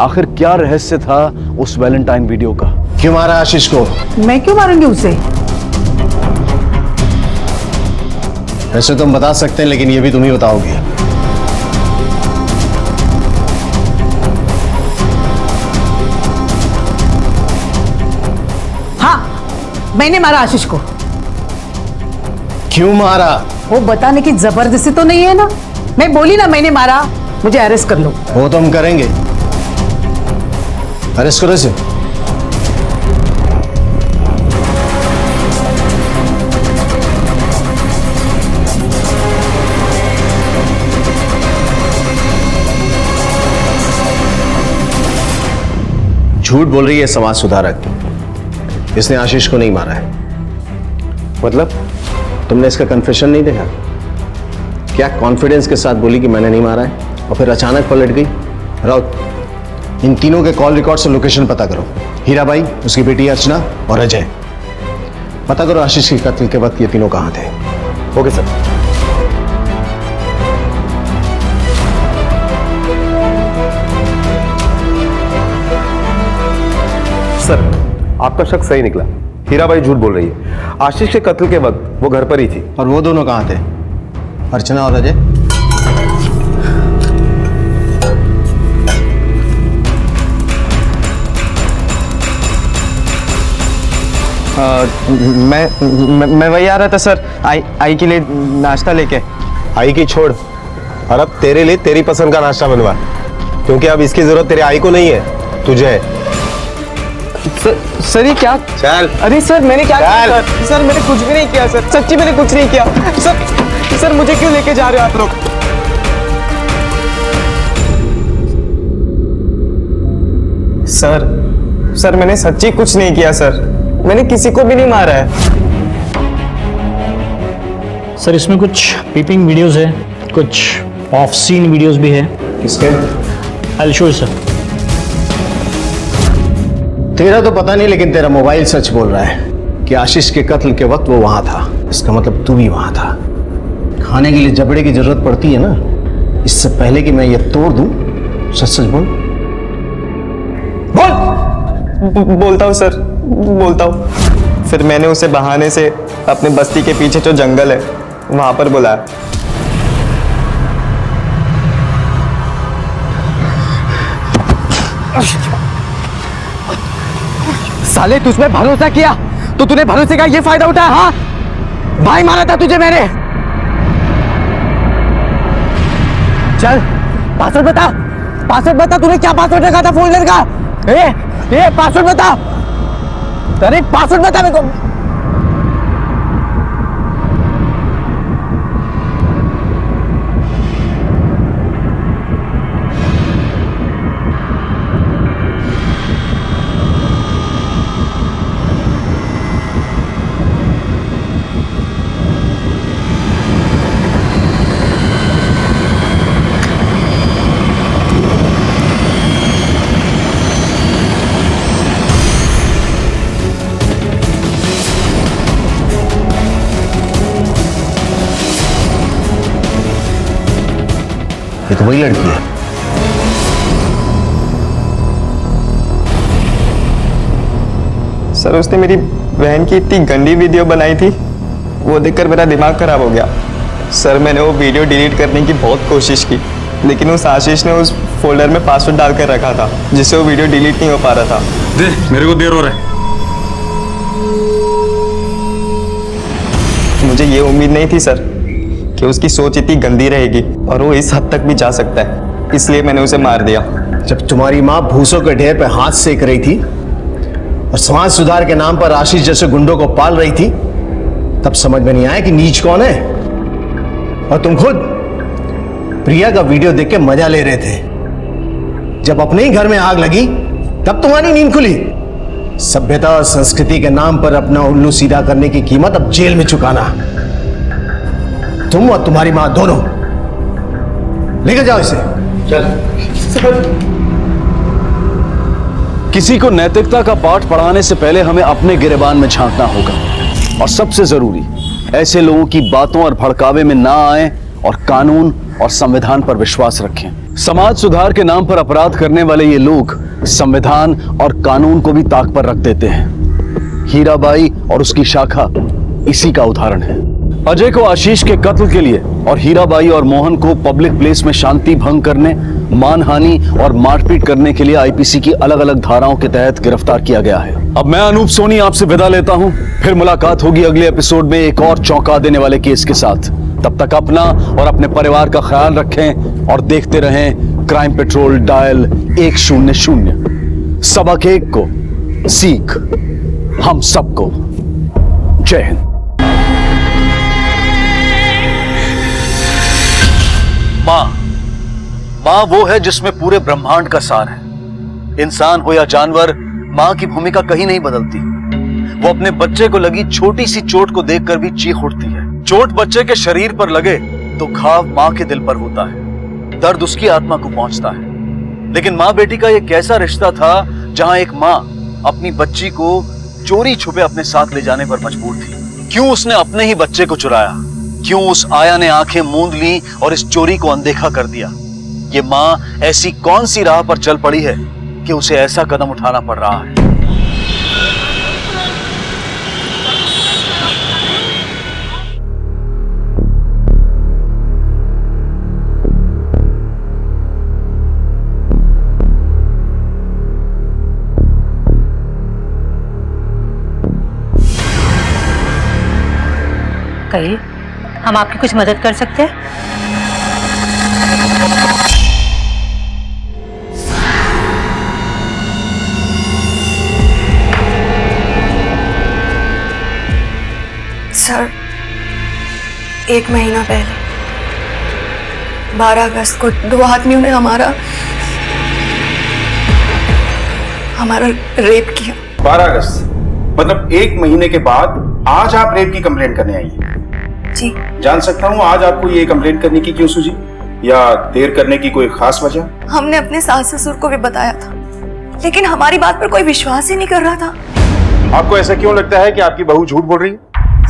Speaker 1: आखिर क्या रहस्य था उस वैलेंटाइन वीडियो का?
Speaker 13: क्यों मारा आशीष को?
Speaker 9: मैं क्यों मारूंगी उसे?
Speaker 13: वैसे तुम बता सकते हैं, लेकिन ये भी तुम ही बताओगे।
Speaker 9: हाँ, मैंने मारा आशीष को।
Speaker 13: क्यों मारा?
Speaker 9: वो बताने की जबरदस्ती तो नहीं है ना। मैं बोली ना मैंने मारा, मुझे अरेस्ट कर लो।
Speaker 13: वो तो हम करेंगे, अरेस्ट करो इसे। झूठ बोल रही है समाज सुधारक। इसने आशीष को नहीं मारा है। मतलब तुमने इसका कन्फेशन नहीं देखा? क्या कॉन्फिडेंस के साथ बोली कि मैंने नहीं मारा है, और फिर अचानक पलट गई। राउत, इन तीनों के कॉल रिकॉर्ड से लोकेशन पता करो। हीराबाई, उसकी बेटी अर्चना और अजय। पता करो आशीष के कत्ल के वक्त ये तीनों कहां थे।
Speaker 8: Okay sir. सर, आपका शक सही निकला। हीराबाई झूठ बोल रही है। आशीष के कत्ल के वक्त वो घर पर ही थी।
Speaker 13: और वो दोनों कहां थे, अर्चना और अजय?
Speaker 10: मैं वही आ रहा था सर, आई के लिए नाश्ता लेके।
Speaker 8: आई की छोड़, और अब तेरे लिए तेरी पसंद का नाश्ता बनवा, क्योंकि अब इसकी जरूरत तेरे आई को नहीं है, तुझे है।
Speaker 10: सर ये क्या?
Speaker 8: चल।
Speaker 10: अरे सर मैंने क्या किया? सर मैंने कुछ भी नहीं किया सर, सच्ची मैंने कुछ नहीं किया सर मुझे क्यों लेके जा रहे हो आप लोग? सर मैंने सच्ची कुछ नहीं किया सर, मैंने किसी को भी नहीं मारा है।
Speaker 16: सर इसमें कुछ पीपिंग वीडियोस है, कुछ ऑफ सीन वीडियोस भी है।
Speaker 8: किसके?
Speaker 16: I will show you sir.
Speaker 13: तेरा तो पता नहीं, लेकिन तेरा मोबाइल सच बोल रहा है कि आशीष के कत्ल के वक्त वो वहां था। इसका मतलब तू भी वहां था। खाने के लिए जबड़े की जरूरत पड़ती है ना, इससे पहले कि मैं ये तोड़ दूं, सच सच बोल।
Speaker 10: बोलता हूँ सर, बोलता हूँ। फिर मैंने उसे बहाने से अपने बस्ती के पीछे जो जंगल है वहां पर बुलाया। साले तुझमें भरोसा किया तो तूने भरोसे का ये फायदा उठाया। हाँ, भाई मारा था तुझे मैंने। चल पासवर्ड बता, पासवर्ड बता, तूने क्या पासवर्ड रखा था फोल्डर का? ए पासवर्ड बता, अरे पासवर्ड बता मेरे को।
Speaker 13: ये तो वही लड़की है।
Speaker 10: सर उसने मेरी बहन की इतनी गंदी वीडियो बनाई थी, वो देखकर मेरा दिमाग खराब हो गया। सर मैंने वो वीडियो डिलीट करने की बहुत कोशिश की, लेकिन उस आशीष ने उस फोल्डर में पासवर्ड डालकर रखा था, जिससे वो वीडियो डिलीट नहीं हो पा रहा था।
Speaker 14: दे, मेरे को देर हो रहा है।
Speaker 10: मुझे ये उम्मीद नहीं थी सर कि उसकी सोच इतनी गंदी रहेगी और वो इस हद तक भी जा सकता है, इसलिए मैंने उसे मार दिया।
Speaker 13: जब तुम्हारी माँ भूसों के ढेर पे हाथ सेक रही थी और समाज सुधार के नाम पर आशीष जैसे गुंडों को पाल रही थी, तब समझ में नहीं आया कि नीच कौन है। और तुम खुद प्रिया का वीडियो देख के मजा ले रहे थे। जब अपने ही घर में आग लगी तब तुम्हारी नींद खुली। सभ्यता और संस्कृति के नाम पर अपना उल्लू सीधा करने की कीमत अब जेल में चुकाना। तुम और तुम्हारी मां दोनों लेकर जाओ इसे। चल।
Speaker 1: किसी को नैतिकता का पाठ पढ़ाने से पहले हमें अपने गिरेबान में झांकना होगा, और सबसे जरूरी ऐसे लोगों की बातों और भड़कावे में ना आए और कानून और संविधान पर विश्वास रखें। समाज सुधार के नाम पर अपराध करने वाले ये लोग संविधान और कानून को भी ताक पर रख देते हैं। हीराबाई और उसकी शाखा इसी का उदाहरण है। अजय को आशीष के कत्ल के लिए और हीराबाई और मोहन को पब्लिक प्लेस में शांति भंग करने, मानहानि और मारपीट करने के लिए आईपीसी की अलग अलग धाराओं के तहत गिरफ्तार किया गया है। अब मैं अनूप सोनी आपसे विदा लेता हूं, फिर मुलाकात होगी अगले एपिसोड में एक और चौंका देने वाले केस के साथ। तब तक अपना और अपने परिवार का ख्याल रखें और देखते रहें क्राइम पेट्रोल डायल 100। सबक एक को सीख हम सबको। जय हिंद। माँ वो है जिसमें पूरे ब्रह्मांड का सार है। इंसान हो या जानवर, माँ की भूमिका कहीं नहीं बदलती। वो अपने बच्चे को लगी छोटी सी चोट को देखकर भी चीख उठती है। चोट बच्चे के शरीर पर लगे तो घाव माँ के दिल पर होता है, दर्द उसकी आत्मा को पहुंचता है। लेकिन माँ बेटी का यह कैसा रिश्ता था जहां एक माँ अपनी बच्ची को चोरी छुपे अपने साथ ले जाने पर मजबूर थी? क्यों उसने अपने ही बच्चे को चुराया? क्यों उस आया ने आंखें मूंद ली और इस चोरी को अनदेखा कर दिया? ये माँ ऐसी कौन सी राह पर चल पड़ी है कि उसे ऐसा कदम उठाना पड़ रहा है?
Speaker 17: कहिए, हम आपकी कुछ मदद कर सकते हैं?
Speaker 18: सर, 1 महीना पहले 12 अगस्त को 2 आदमियों ने हमारा रेप किया।
Speaker 7: 12 अगस्त मतलब 1 महीने के बाद आज आप रेप की कंप्लेंट करने आई हैं?
Speaker 18: जी।
Speaker 7: जान सकता हूँ आज आपको ये कंप्लेंट करने की क्यों सूझी, या देर करने की कोई खास वजह?
Speaker 18: हमने अपने सास ससुर को भी बताया था, लेकिन हमारी बात पर कोई विश्वास ही नहीं कर रहा था।
Speaker 7: आपको ऐसा क्यों लगता है कि आपकी बहू झूठ बोल रही है?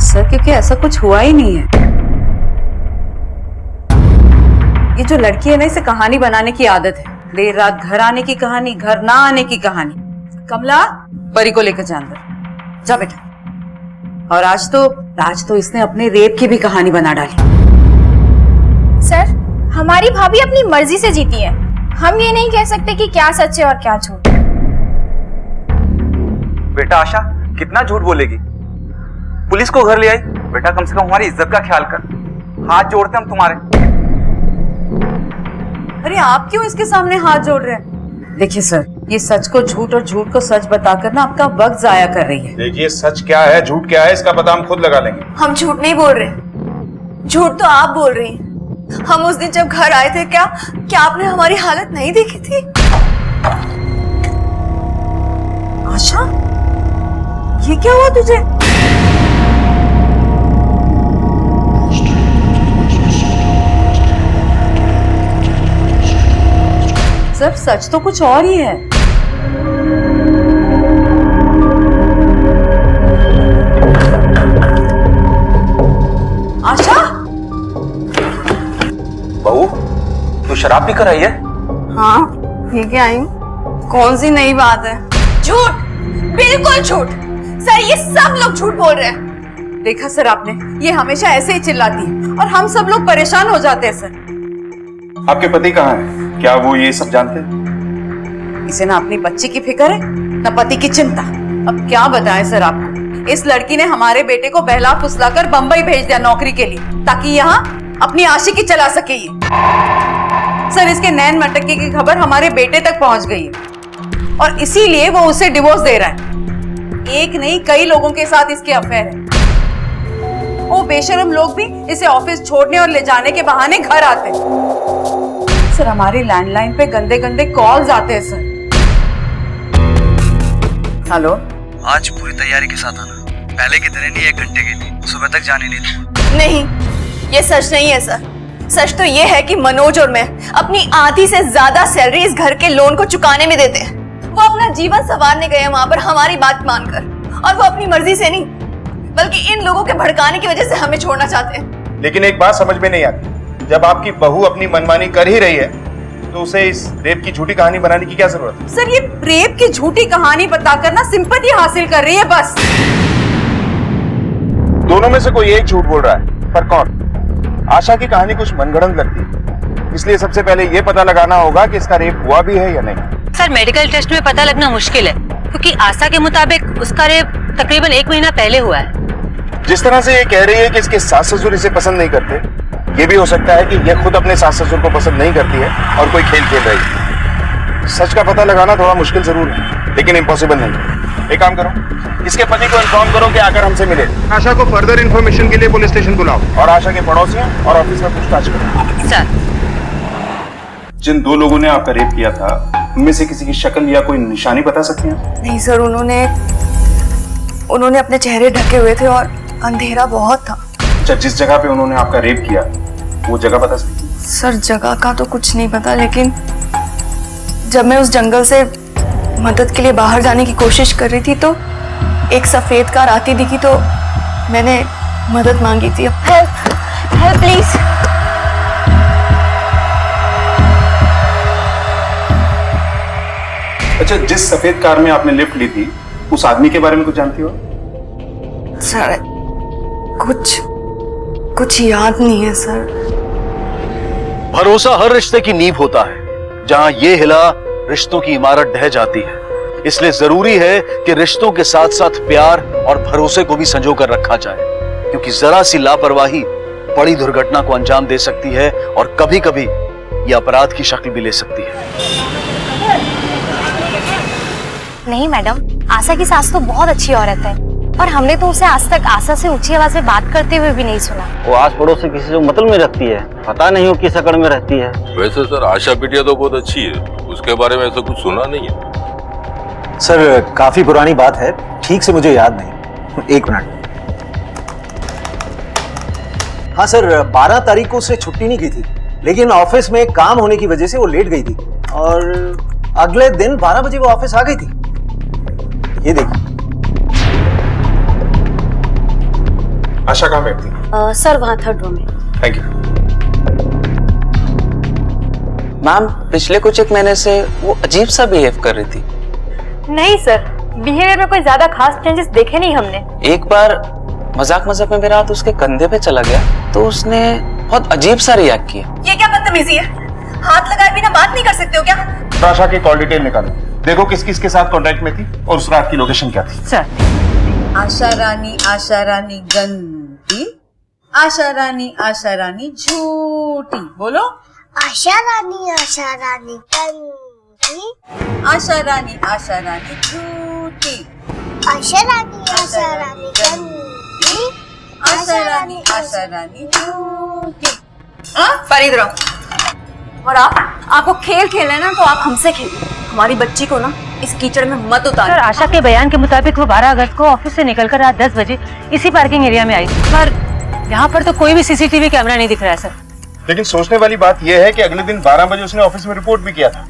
Speaker 9: सर, क्योंकि ऐसा कुछ हुआ ही नहीं है। ये जो लड़की है ना, इसे कहानी बनाने की आदत है। देर रात घर आने की कहानी, घर ना आने की कहानी। कमला, परी को लेकर जा अंदर जा बेटा। और आज तो इसने अपने रेप की भी कहानी बना डाली।
Speaker 2: सर, हमारी भाभी अपनी मर्जी से जीती है। हम ये नहीं कह सकते कि क्या सच है और क्या झूठ।
Speaker 14: बेटा आशा, कितना झूठ बोलेगी? पुलिस को घर ले आई। बेटा कम से कम हमारी इज्जत का ख्याल कर। हाथ जोड़ते हम तुम्हारे।
Speaker 9: अरे आप क्यों इसके सामने हाथ जोड़ रहे हैं? देखिए सर, ये सच को झूठ और झूठ को सच बताकर ना आपका वक्त जाया कर रही है।
Speaker 7: देखिए, सच क्या है झूठ क्या है इसका पता हम खुद लगा लेंगे।
Speaker 18: हम झूठ नहीं बोल रहे, झूठ तो आप बोल रही हैं। हम उस दिन जब घर आए थे, क्या आपने हमारी हालत नहीं देखी थी?
Speaker 9: आशा, ये क्या हुआ तुझे? सर, सच तो कुछ और ही है। आशा,
Speaker 14: बहू, तू शराब पी कर आई है?
Speaker 18: हाँ, पी के आई हूँ। कौन सी नई बात है? झूठ, बिल्कुल झूठ। सर, ये सब लोग झूठ बोल रहे हैं।
Speaker 9: देखा सर आपने, ये हमेशा ऐसे ही चिल्लाती है और हम सब लोग परेशान हो जाते हैं। सर,
Speaker 7: आपके पति कहाँ हैं? क्या वो ये सब जानते हैं?
Speaker 9: इसे ना अपनी बच्ची की फिक्र है, ना पति की चिंता। अब क्या बताएं सर आपको, इस लड़की ने हमारे बेटे को बहला फुसलाकर बंबई भेज दिया नौकरी के लिए, ताकि यहाँ अपनी आशिकी चला सके ये। सर, इसके नैन मटके की खबर हमारे बेटे तक पहुंच गई है और इसीलिए वो उसे डिवोर्स दे रहा है। एक नहीं, कई लोगों के साथ इसके अफेयर है। वो बेशरम लोग भी इसे ऑफिस छोड़ने और ले जाने के बहाने घर आते हैं। सर, हमारी लैंडलाइन पे गंदे गंदे कॉल्स आते हैं सर। हेलो,
Speaker 1: आज पूरी तैयारी के साथ आना। पहले की तरह नहीं 1 घंटे के लिए, सुबह तक जाने नहीं दूंगा।
Speaker 18: नहीं, ये सच नहीं है सर। सच तो ये है कि मनोज और मैं अपनी आधी से ज्यादा सैलरी इस घर के लोन को चुकाने में देते हैं। वो अपना जीवन संवारने गए हैं वहां पर हमारी बात मानकर, और वो अपनी मर्जी से नहीं बल्कि इन लोगों के भड़काने की वजह से हमें छोड़ना चाहते हैं।
Speaker 7: लेकिन एक बात समझ में नहीं आती, जब आपकी बहू अपनी मनमानी कर ही रही है तो उसे इस रेप की झूठी कहानी बनाने की क्या जरूरत है?
Speaker 9: सर, ये रेप की झूठी कहानी बताकर ना सिंपैथी हासिल कर रही है बस।
Speaker 7: दोनों में से कोई एक झूठ बोल रहा है, पर कौन? आशा की कहानी कुछ मनगढ़ंत लगती है, इसलिए सबसे पहले ये पता लगाना होगा कि इसका रेप हुआ भी है या नहीं।
Speaker 17: सर, मेडिकल टेस्ट में पता लगना मुश्किल है, क्योंकि आशा के मुताबिक उसका रेप तकरीबन 1 महीना पहले हुआ है।
Speaker 7: जिस तरह से ये कह रही है कि इसके सास ससुर इसे पसंद नहीं करते, ये भी हो सकता है कि ये खुद अपने सास ससुर को पसंद नहीं करती है और कोई खेल खेल रही है। सच का पता लगाना थोड़ा मुश्किल जरूर है, लेकिन इम्पॉसिबल नहीं। एक काम करो, इसके पति को इन्फॉर्म करो कि आकर हमसे मिले। आशा को फर्दर इन्फॉर्मेशन के लिए पुलिस स्टेशन बुलाओ और आशा के पड़ोसियों और ऑफिस में पूछताछ करो।
Speaker 17: सर,
Speaker 7: जिन 2 लोगों ने आपका रेप किया था उनमें से किसी की शक्ल या कोई निशानी बता सकते हैं?
Speaker 18: नहीं सर, उन्होंने अपने चेहरे ढके हुए थे और अंधेरा बहुत था।
Speaker 7: अच्छा, जिस जगह पे उन्होंने आपका रेप किया वो जगह बता सकते हैं?
Speaker 18: सर जगह का तो कुछ नहीं पता, लेकिन जब मैं उस जंगल से मदद के लिए बाहर जाने की कोशिश कर रही थी तो एक सफेद कार आती दिखी, तो मैंने मदद मांगी थी। Help please.
Speaker 7: अच्छा, जिस सफेद कार में आपने लिफ्ट ली थी उस आदमी के बारे में कुछ जानती हो?
Speaker 18: सर कुछ याद नहीं है सर।
Speaker 1: भरोसा हर रिश्ते की नींव होता है। जहां ये हिला, रिश्तों की इमारत ढह जाती है। इसलिए जरूरी है कि रिश्तों के साथ साथ प्यार और भरोसे को भी संजो कर रखा जाए, क्योंकि जरा सी लापरवाही बड़ी दुर्घटना को अंजाम दे सकती है और कभी कभी ये अपराध की शक्ल भी ले सकती है।
Speaker 2: नहीं मैडम, आशा की सास तो बहुत अच्छी औरत है और हमने तो उसे आज तक आशा से ऊंची आवाज में बात करते हुए भी नहीं सुना।
Speaker 19: वो आस पड़ोस से किसी से मतलब में रखती है, पता नहीं वो किस अकड़ में रहती है।
Speaker 14: वैसे सर आशा बिटिया तो बहुत अच्छी है, उसके बारे में ऐसा कुछ सुना नहीं है।
Speaker 11: सर काफी पुरानी बात है, ठीक से मुझे याद नहीं। एक मिनट। हाँ सर, 12 तारीख को उसने छुट्टी नहीं की थी, लेकिन ऑफिस में काम होने की वजह से वो लेट गई थी और अगले दिन 12 बजे वो ऑफिस आ गई थी। ये देखिए।
Speaker 7: आशा कहाँ बैठती?
Speaker 12: सर वहां 3rd रो में।
Speaker 7: Thank you.
Speaker 10: मैम, पिछले कुछ एक महीने से वो अजीब सा बिहेव कर रही थी।
Speaker 17: नहीं सर, बिहेवियर में कोई ज्यादा खास चेंजेस देखे नहीं हमने।
Speaker 10: एक बार मजाक में मेरा हाथ उसके कंधे पे चला गया तो उसने बहुत अजीब सा रिएक्ट किया।
Speaker 18: ये क्या बदतमीजी है? हाथ लगाए बिना बात नहीं कर सकते हो क्या?
Speaker 7: आशा की कॉल डिटेल निकालो, देखो किस किस के साथ कांटेक्ट में थी और उस रात की लोकेशन क्या थी।
Speaker 17: सर,
Speaker 15: आशा रानी गंदी, आशा रानी झूठी। बोलो।
Speaker 12: आशा रानी गंदी,
Speaker 15: आशा रानी झूठी,
Speaker 12: आशा रानी गंदी,
Speaker 15: आशा रानी झूठी।
Speaker 18: फरीद रहो। और आपको खेल खेलना है ना तो आप हमसे खेलिए, हमारी बच्ची को ना इस कीचड़ में मत उतारो।
Speaker 17: सर, आशा के बयान के मुताबिक वो 12 अगस्त को ऑफिस से निकलकर रात 10 बजे इसी पार्किंग एरिया में आई, पर यहाँ पर तो कोई भी सीसीटीवी कैमरा नहीं दिख रहा है सर।
Speaker 7: लेकिन सोचने वाली बात यह है कि अगले दिन 12 बजे उसने ऑफिस में रिपोर्ट भी किया था।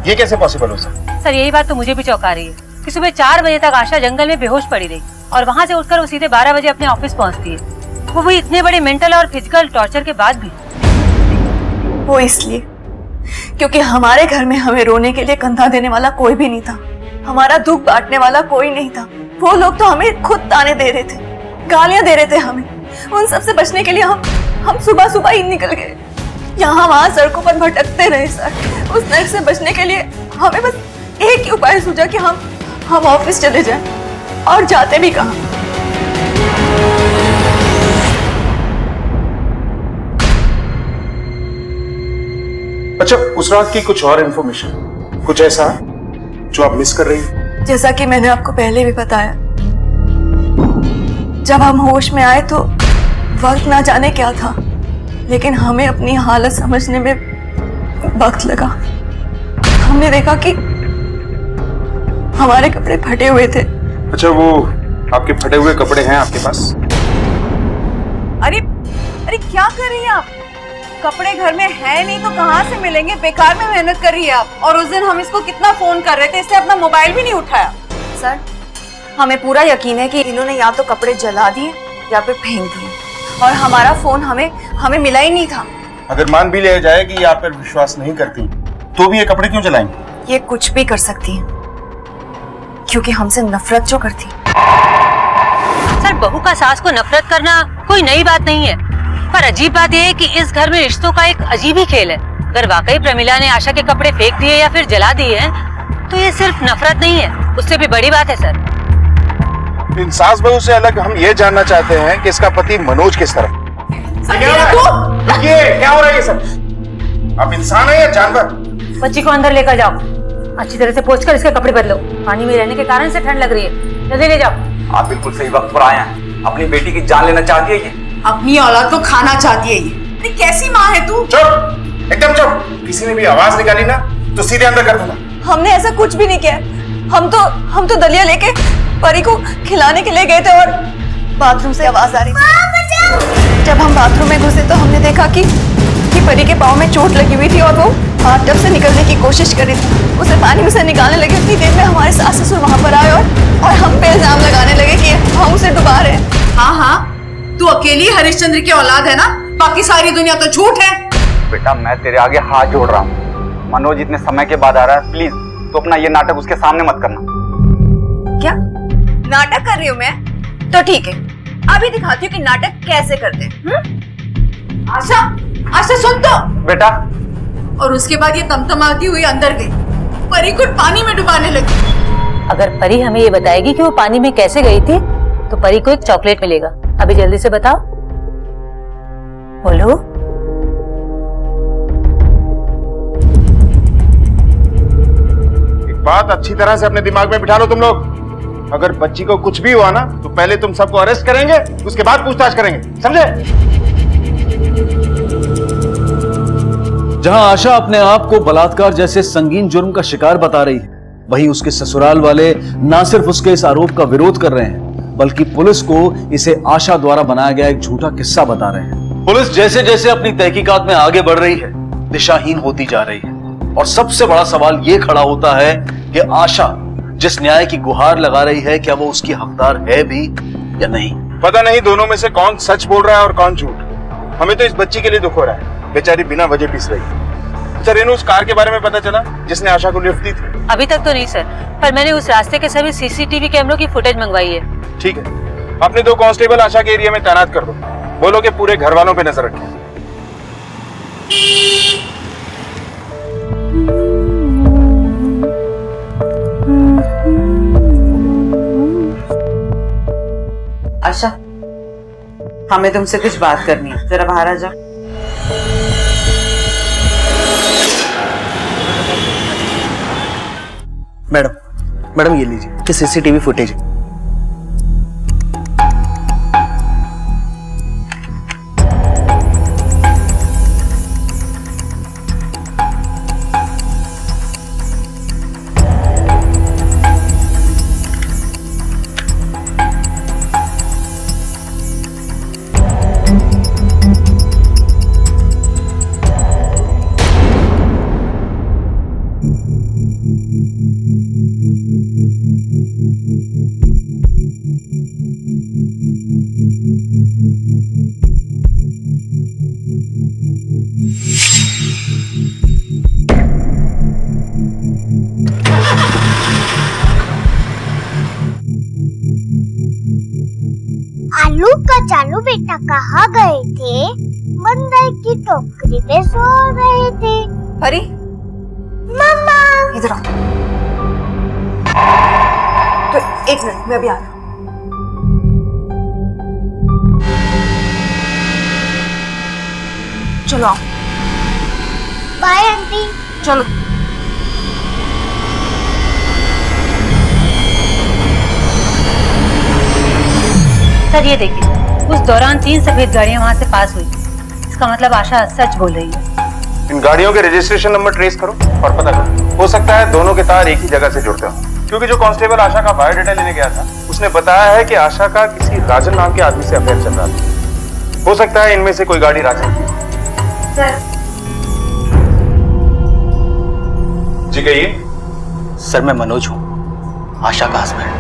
Speaker 7: ये कैसे पॉसिबल हो सकता?
Speaker 17: सर, यही बात तो मुझे भी चौंका रही है कि सुबह 4 बजे तक आशा जंगल में बेहोश पड़ी रही और वहाँ से उठकर वो सीधे 12 बजे अपने ऑफिस पहुँचती है, वो भी इतने बड़े मेंटल और फिजिकल टॉर्चर के बाद भी।
Speaker 18: वो इसलिए क्योंकि हमारे घर में हमें रोने के लिए कंधा देने वाला कोई भी नहीं था, हमारा दुख बांटने वाला कोई नहीं था। वो लोग तो हमें खुद ताने दे रहे थे, गालियां दे रहे थे हमें। उन सब से बचने के लिए हम सुबह सुबह ही निकल गए, यहाँ वहां सड़कों पर भटकते रहे सर। उस नर्क से बचने के लिए हमें बस एक ही उपाय सूझा कि हम ऑफिस चले जाएं, और जाते भी कहाँ।
Speaker 7: अच्छा, उस रात की कुछ और इन्फॉर्मेशन, कुछ ऐसा जो आप मिस कर रही हैं?
Speaker 18: जैसा कि मैंने आपको पहले भी बताया, जब हम होश में आए तो वक्त ना जाने क्या था, लेकिन हमें अपनी हालत समझने में वक्त लगा। हमने देखा कि हमारे कपड़े फटे हुए थे।
Speaker 7: अच्छा, वो आपके फटे हुए कपड़े हैं आपके पास?
Speaker 15: अरे क्या कर रही हैं आप? कपड़े घर में है नहीं तो कहाँ से मिलेंगे? बेकार में मेहनत कर रही है आप। और उस दिन हम इसको कितना फोन कर रहे थे, इसने अपना मोबाइल भी नहीं उठाया।
Speaker 18: सर, हमें पूरा यकीन है कि इन्होंने या तो कपड़े जला दिए या फिर फेंक दिए, और हमारा फोन हमें मिला ही नहीं था।
Speaker 7: अगर मान भी लिया जाए कि ये आप पर विश्वास नहीं करती, तो भी ये कपड़े क्यों जलाएंगे?
Speaker 18: ये कुछ भी कर सकती है, क्योंकि हमसे नफरत जो करती।
Speaker 17: सर, बहू का सास को नफरत करना कोई नई बात नहीं है, पर अजीब बात यह है कि इस घर में रिश्तों का एक अजीब ही खेल है। अगर वाकई प्रमिला ने आशा के कपड़े फेंक दिए या फिर जला दिए हैं, तो ये सिर्फ नफरत नहीं है, उससे भी बड़ी बात है सर।
Speaker 7: इन सास बहू से अलग हम ये जानना चाहते हैं कि इसका पति मनोज किस तरह। क्या हो रहा है ये सब? आप इंसान है या जानवर?
Speaker 17: बच्ची को अंदर लेकर जाओ, अच्छी तरह से पोंछकर इसके कपड़े बदलो। पानी में रहने के कारण से ठंड लग रही है, जल्दी ले जाओ।
Speaker 20: आप बिल्कुल सही वक्त पर आए हैं। अपनी बेटी की जान लेना चाहती है ये,
Speaker 15: अपनी औलाद को खाना चाहती है ये। अरे कैसी माँ है तू?
Speaker 7: चुप, एकदम चुप। किसी ने भी आवाज निकाली ना तो सीधे अंदर कर दूंगा।
Speaker 18: हमने ऐसा कुछ भी नहीं किया। हम तो दलिया लेके परी को खिलाने के लिए गए थे और बाथरूम से आवाज आ रही थी। जब हम बाथरूम में घुसे तो हमने देखा कि परी के पाँव में चोट लगी हुई थी और वो हाथ टब से निकलने की कोशिश कर रही थी। उसे पानी में से निकालने लगे। उतनी देर में हमारे सास ससुर वहां पर आए और हम पे इल्जाम लगाने लगे कि हम उसे डुबा रहे हैं।
Speaker 9: हाँ हाँ, तू अकेली हरिश्चंद्र की औलाद है ना, बाकी सारी दुनिया तो झूठ है।
Speaker 20: बेटा मैं तेरे आगे हाथ जोड़ रहा हूँ, मनोज इतने समय के बाद आ रहा है, प्लीज तो अपना ये नाटक उसके सामने मत करना।
Speaker 18: क्या नाटक कर रही हूँ मैं? तो ठीक है, अभी दिखाती हूँ कि नाटक कैसे करते हैं।
Speaker 9: आशा, आशा सुन तो
Speaker 20: बेटा।
Speaker 9: और उसके बाद ये तमतमाती हुई अंदर गई, परी को पानी में डुबाने लगी।
Speaker 17: अगर परी हमें ये बताएगी कि वो पानी में कैसे गई थी तो परी को एक चॉकलेट मिलेगा। अभी जल्दी से बताओ, बोलो।
Speaker 8: एक बात अच्छी तरह से अपने दिमाग में बिठा लो तुम लोग। अगर बच्ची को कुछ भी हुआ ना तो पहले तुम सबको अरेस्ट करेंगे, उसके बाद पूछताछ करेंगे, समझे?
Speaker 1: जहां आशा अपने आप को बलात्कार जैसे संगीन जुर्म का शिकार बता रही है, वहीं उसके ससुराल वाले ना सिर्फ उसके इस आरोप का विरोध कर रहे हैं बल्कि पुलिस को इसे आशा द्वारा बनाया गया एक झूठा किस्सा बता रहे हैं। पुलिस जैसे जैसे अपनी तहकीकात में आगे बढ़ रही है, दिशाहीन होती जा रही है और सबसे बड़ा सवाल यह खड़ा होता है कि आशा जिस न्याय की गुहार लगा रही है, क्या वो उसकी हकदार है भी या नहीं।
Speaker 8: पता नहीं दोनों में से कौन सच बोल रहा है और कौन झूठ। हमें तो इस बच्ची के लिए दुख हो रहा है, बेचारी बिना वजह पिस रही है। अच्छा रेनू, उस कार के बारे में पता चला जिसने आशा को लिफ्ट दी थी?
Speaker 17: अभी तक तो नहीं सर, पर मैंने उस रास्ते के सभी सीसीटीवी कैमरों की फुटेज मंगवाई है।
Speaker 8: ठीक है, अपने 2 कांस्टेबल आशा के एरिया में तैनात कर दो। बोलो कि पूरे घर वालों पे नजर रखें।
Speaker 9: आशा, हमें तुमसे कुछ बात करनी है, जरा बाहर आ जाओ।
Speaker 5: मैडम ये लीजिए, ये सीसीटीवी फुटेज है।
Speaker 12: आलू कचालू बेटा कहाँ गए थे? बंदर की टोकरी में सो रहे थे।
Speaker 18: परी,
Speaker 12: मम्मा
Speaker 18: इधर आओ। तो 1 मिनट, मैं अभी आ रहा हूँ। चलो आओ।
Speaker 12: Bye aunty.
Speaker 18: चलो।
Speaker 17: सर ये देखिए, उस दौरान 3 सफेद गाड़ियां वहां से पास हुई। इसका मतलब आशा सच बोल रही है।
Speaker 8: इन गाड़ियों के रजिस्ट्रेशन नंबर ट्रेस करो और पता करो। हो सकता है दोनों के तार एक ही जगह से जुड़ते हो, क्योंकि जो कांस्टेबल आशा का बायोडाटा लेने गया था उसने बताया है कि आशा का किसी राजन नाम के आदमी से अफेयर चल रहा था। हो सकता है इनमें से कोई गाड़ी राजन की। जी कहिए।
Speaker 5: सर मैं मनोज हूँ, आशा का हस्बैंड।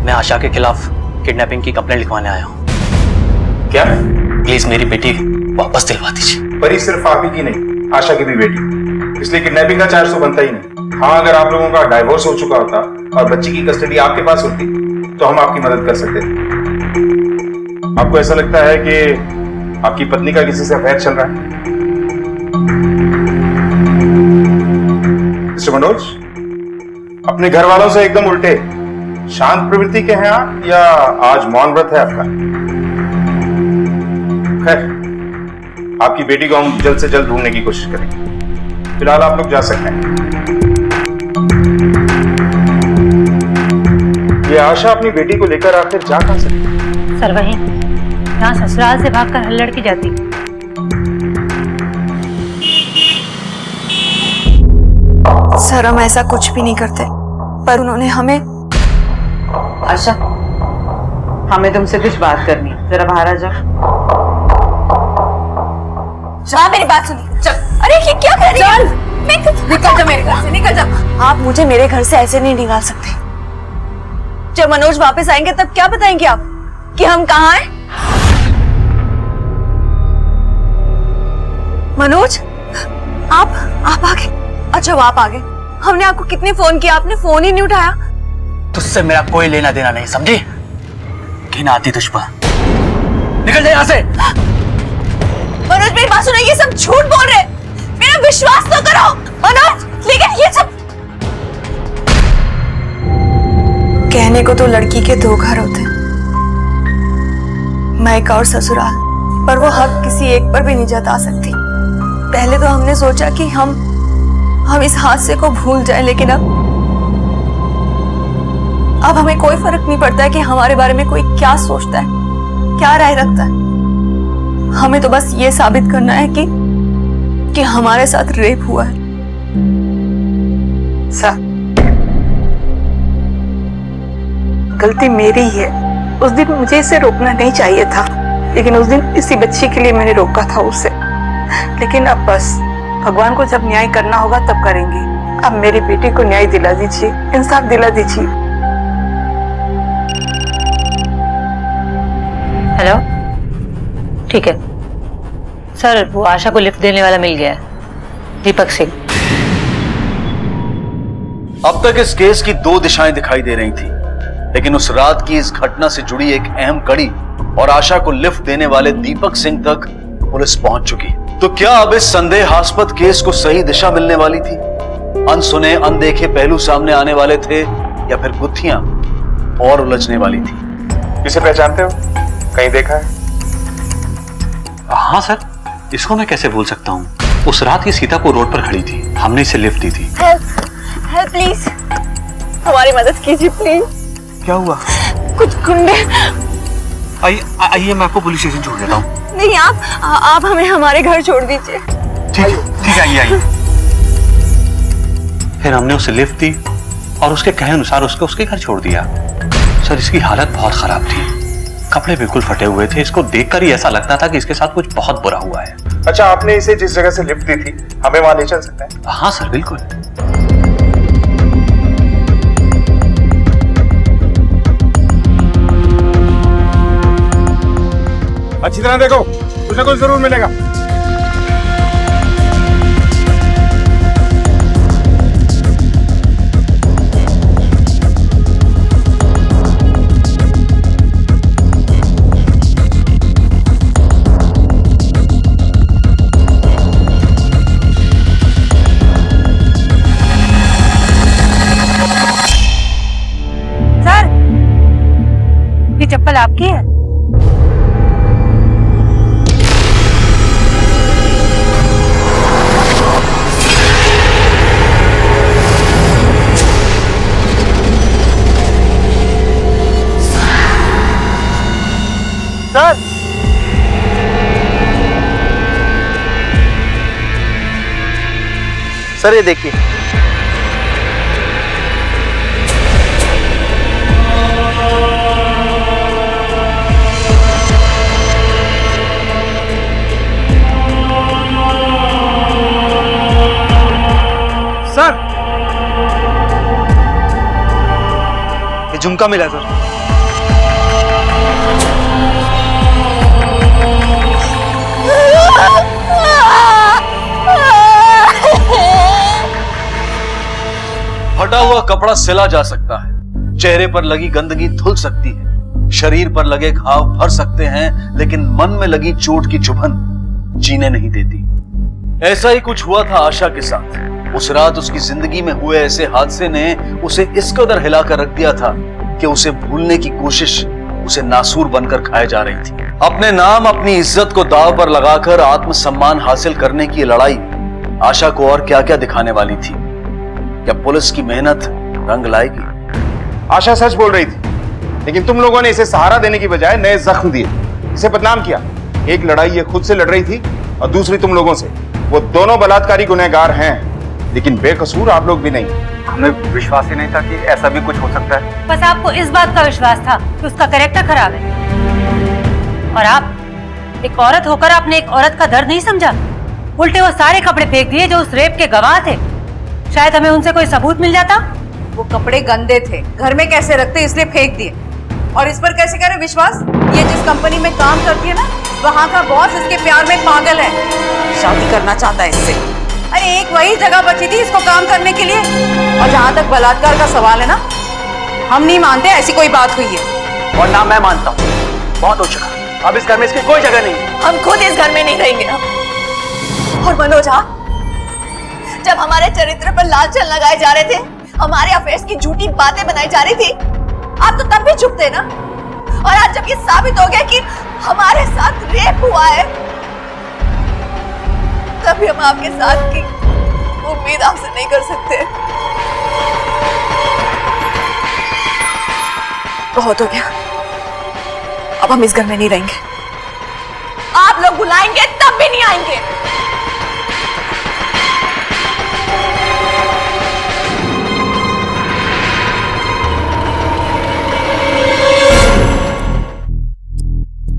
Speaker 5: मैं आशा के खिलाफ किडनैपिंग की कंप्लेंट लिखवाने आया हूँ।
Speaker 8: क्या?
Speaker 5: प्लीज मेरी बेटी वापस दिलवा दीजिए।
Speaker 8: परी सिर्फ आप ही की नहीं, आशा की भी बेटी, इसलिए किडनैपिंग का चार्ज तो बनता ही नहीं। हाँ, अगर आप लोगों का डाइवोर्स हो चुका होता और बच्ची की कस्टडी आपके पास होती तो हम आपकी मदद कर सकते थे। आपको ऐसा लगता है कि आपकी पत्नी का किसी से अफेयर चल रहा है? मिस्टर मनोज, अपने घर वालों से एकदम उल्टे शांत प्रवृत्ति के हैं आप या आज मौन व्रत है आपका? खैर, आपकी बेटी को हम जल्द से जल्द ढूंढने की कोशिश करेंगे। फिलहाल आप लोग जा सकते हैं। ये आशा अपनी बेटी को लेकर आखिर जा कहां सकती?
Speaker 17: सर वहीं, यहाँ ससुराल से भागकर हल्लड़ की जाती।
Speaker 18: सर हम ऐसा कुछ भी नहीं करते, पर उन्होंने हमें।
Speaker 9: आशा, हमें तुमसे कुछ बात करनी, जरा बाहर आ जाओ।
Speaker 18: हाँ मेरी बात सुनिए। चल। अरे ये क्या कर रही है? निकल जा मेरे घर से, निकल जा। आप मुझे मेरे घर से ऐसे नहीं निकाल सकते। जब मनोज वापस आएंगे तब क्या बताएंगे आप कि हम कहाँ हैं? मनोज, आप आ गए? अच्छा आप आ गए। हमने आपको कितने फोन किया, आपने फोन ही नहीं उठाया।
Speaker 5: तुझसे मेरा कोई लेना देना नहीं, समझी? घिन आती तुझ पर। निकल जा यहाँ से।
Speaker 18: मनोज मेरी बात सुनो, ये सब झूठ बोल रहे, मेरा विश्वास तो करो मनोज। लेकिन ये सब कहने को तो लड़की के दो घर होते, मायका और ससुराल, पर वो हक किसी एक पर भी नहीं जता सकती। पहले तो हमने सोचा कि हम इस हादसे को भूल जाएं, लेकिन अब हमें कोई फर्क नहीं पड़ता है कि हमारे बारे में कोई क्या सोचता है, क्या राय रखता है। हमें तो बस ये साबित करना है कि हमारे साथ रेप हुआ है।
Speaker 9: गलती मेरी ही है। उस दिन मुझे इसे रोकना नहीं चाहिए था, लेकिन उस दिन इसी बच्ची के लिए मैंने रोका था उसे। लेकिन अब बस भगवान को जब न्याय करना होगा तब करेंगे। अब मेरी बेटी को न्याय दिला दीजिए, इंसाफ दिला दीजिए।
Speaker 17: हेलो, ठीक है सर, वो आशा को लिफ्ट देने वाला मिल गया है, दीपक सिंह।
Speaker 1: अब तक इस केस की दो दिशाएं दिखाई दे रही थी, लेकिन उस रात की इस घटना से जुड़ी एक अहम कड़ी और आशा को लिफ्ट देने वाले दीपक सिंह तक पुलिस पहुंच चुकी। तो क्या अब इस संदेहास्पद केस को सही दिशा मिलने वाली थी? अनसुने अनदेखे पहलू सामने आने वाले थे, या फिर गुत्थियां और उलझने वाली थी?
Speaker 8: इसे पहचानते हो? कहीं देखा है?
Speaker 5: हाँ सर, इसको मैं कैसे भूल सकता हूँ। उस रात ये सीता को रोड पर खड़ी थी, हमने इसे लिफ्ट दी थी।
Speaker 18: हेल्प प्लीज, हमारी मदद कीजिए प्लीज।
Speaker 5: क्या हुआ?
Speaker 18: कुछ गुंडे।
Speaker 5: आइए मैं आपको पुलिस स्टेशन छोड़ देता हूँ।
Speaker 18: नहीं, आप हमें हमारे घर छोड़ दीजिए।
Speaker 5: ठीक है, आइए। फिर हमने उसे लिफ्ट दी और उसके कहे अनुसार उसके घर छोड़ दिया। सर इसकी हालत बहुत खराब थी, कपड़े बिल्कुल फटे हुए थे। इसको देखकर ही ऐसा लगता था कि इसके साथ कुछ बहुत बुरा हुआ है।
Speaker 8: अच्छा, आपने इसे जिस जगह से लिफ्ट दी थी, हमें वहां ले चल सकते हैं?
Speaker 5: हाँ सर, बिल्कुल।
Speaker 8: अच्छी तरह देखो, कुछ ना कुछ जरूर मिलेगा।
Speaker 17: सर, ये चप्पल आपकी है?
Speaker 18: सर,
Speaker 10: सर ये देखिए।
Speaker 20: सर, ये झुमका मिला सर।
Speaker 1: फटा हुआ कपड़ा सिला जा सकता है, चेहरे पर लगी गंदगी धुल सकती है, शरीर पर लगे घाव भर सकते हैं, लेकिन मन में लगी चोट की चुभन जीने नहीं देती। ऐसा ही कुछ हुआ था आशा के साथ। उस रात उसकी जिंदगी में हुए ऐसे हादसे ने उसे इस कदर हिलाकर रख दिया था कि उसे भूलने की कोशिश उसे नासूर बनकर खाए जा रही थी। अपने नाम, अपनी इज्जत को दांव पर लगाकर आत्मसम्मान हासिल करने की लड़ाई आशा को और क्या क्या दिखाने वाली थी। क्या पुलिस की मेहनत रंग लाएगी?
Speaker 8: आशा सच बोल रही थी, लेकिन तुम लोगों ने इसे सहारा देने की बजाय नए जख्म दिए, इसे बदनाम किया। एक लड़ाई ये खुद से लड़ रही थी और दूसरी तुम लोगों से। वो दोनों बलात्कारी गुनहगार हैं,
Speaker 7: लेकिन बेकसूर आप लोग भी नहीं।
Speaker 20: हमें विश्वास ही नहीं था कि ऐसा भी कुछ हो सकता है।
Speaker 17: बस आपको इस बात का विश्वास था कि उसका कैरेक्टर खराब है, और आप एक औरत होकर आपने एक औरत का दर्द नहीं समझा। उल्टे वो सारे कपड़े फेंक दिए जो उस रेप के गवाह थे। शायद हमें उनसे कोई सबूत मिल जाता।
Speaker 9: वो कपड़े गंदे थे, घर में कैसे रखते इसलिए फेंक दिए। और इस पर कैसे करें विश्वास? ये जिस कंपनी में काम करती है ना, वहाँ का बॉस इसके प्यार में पागल है, शादी करना चाहता है इससे। अरे एक वही जगह बची थी इसको काम करने के लिए। और जहाँ तक बलात्कार का सवाल है ना, हम नहीं मानते ऐसी कोई बात हुई है।
Speaker 14: और ना मैं मानता हूँ, बहुत हो चुका। अब इस घर में इसकी कोई जगह नहीं।
Speaker 18: हम खुद इस घर में नहीं रहेंगे। और मनोज, जब हमारे चरित्र पर लांछन लगाए जा रहे थे, हमारे अफेयर्स की झूठी बातें बनाई जा रही थी, आप तो तब भी चुप थे ना। और आज जब ये साबित हो गया कि हमारे साथ रेप हुआ है, तभी हम आपके साथ की उम्मीद आपसे नहीं कर सकते। बहुत हो गया, अब हम इस घर में नहीं रहेंगे। आप लोग बुलाएंगे तब भी नहीं आएंगे।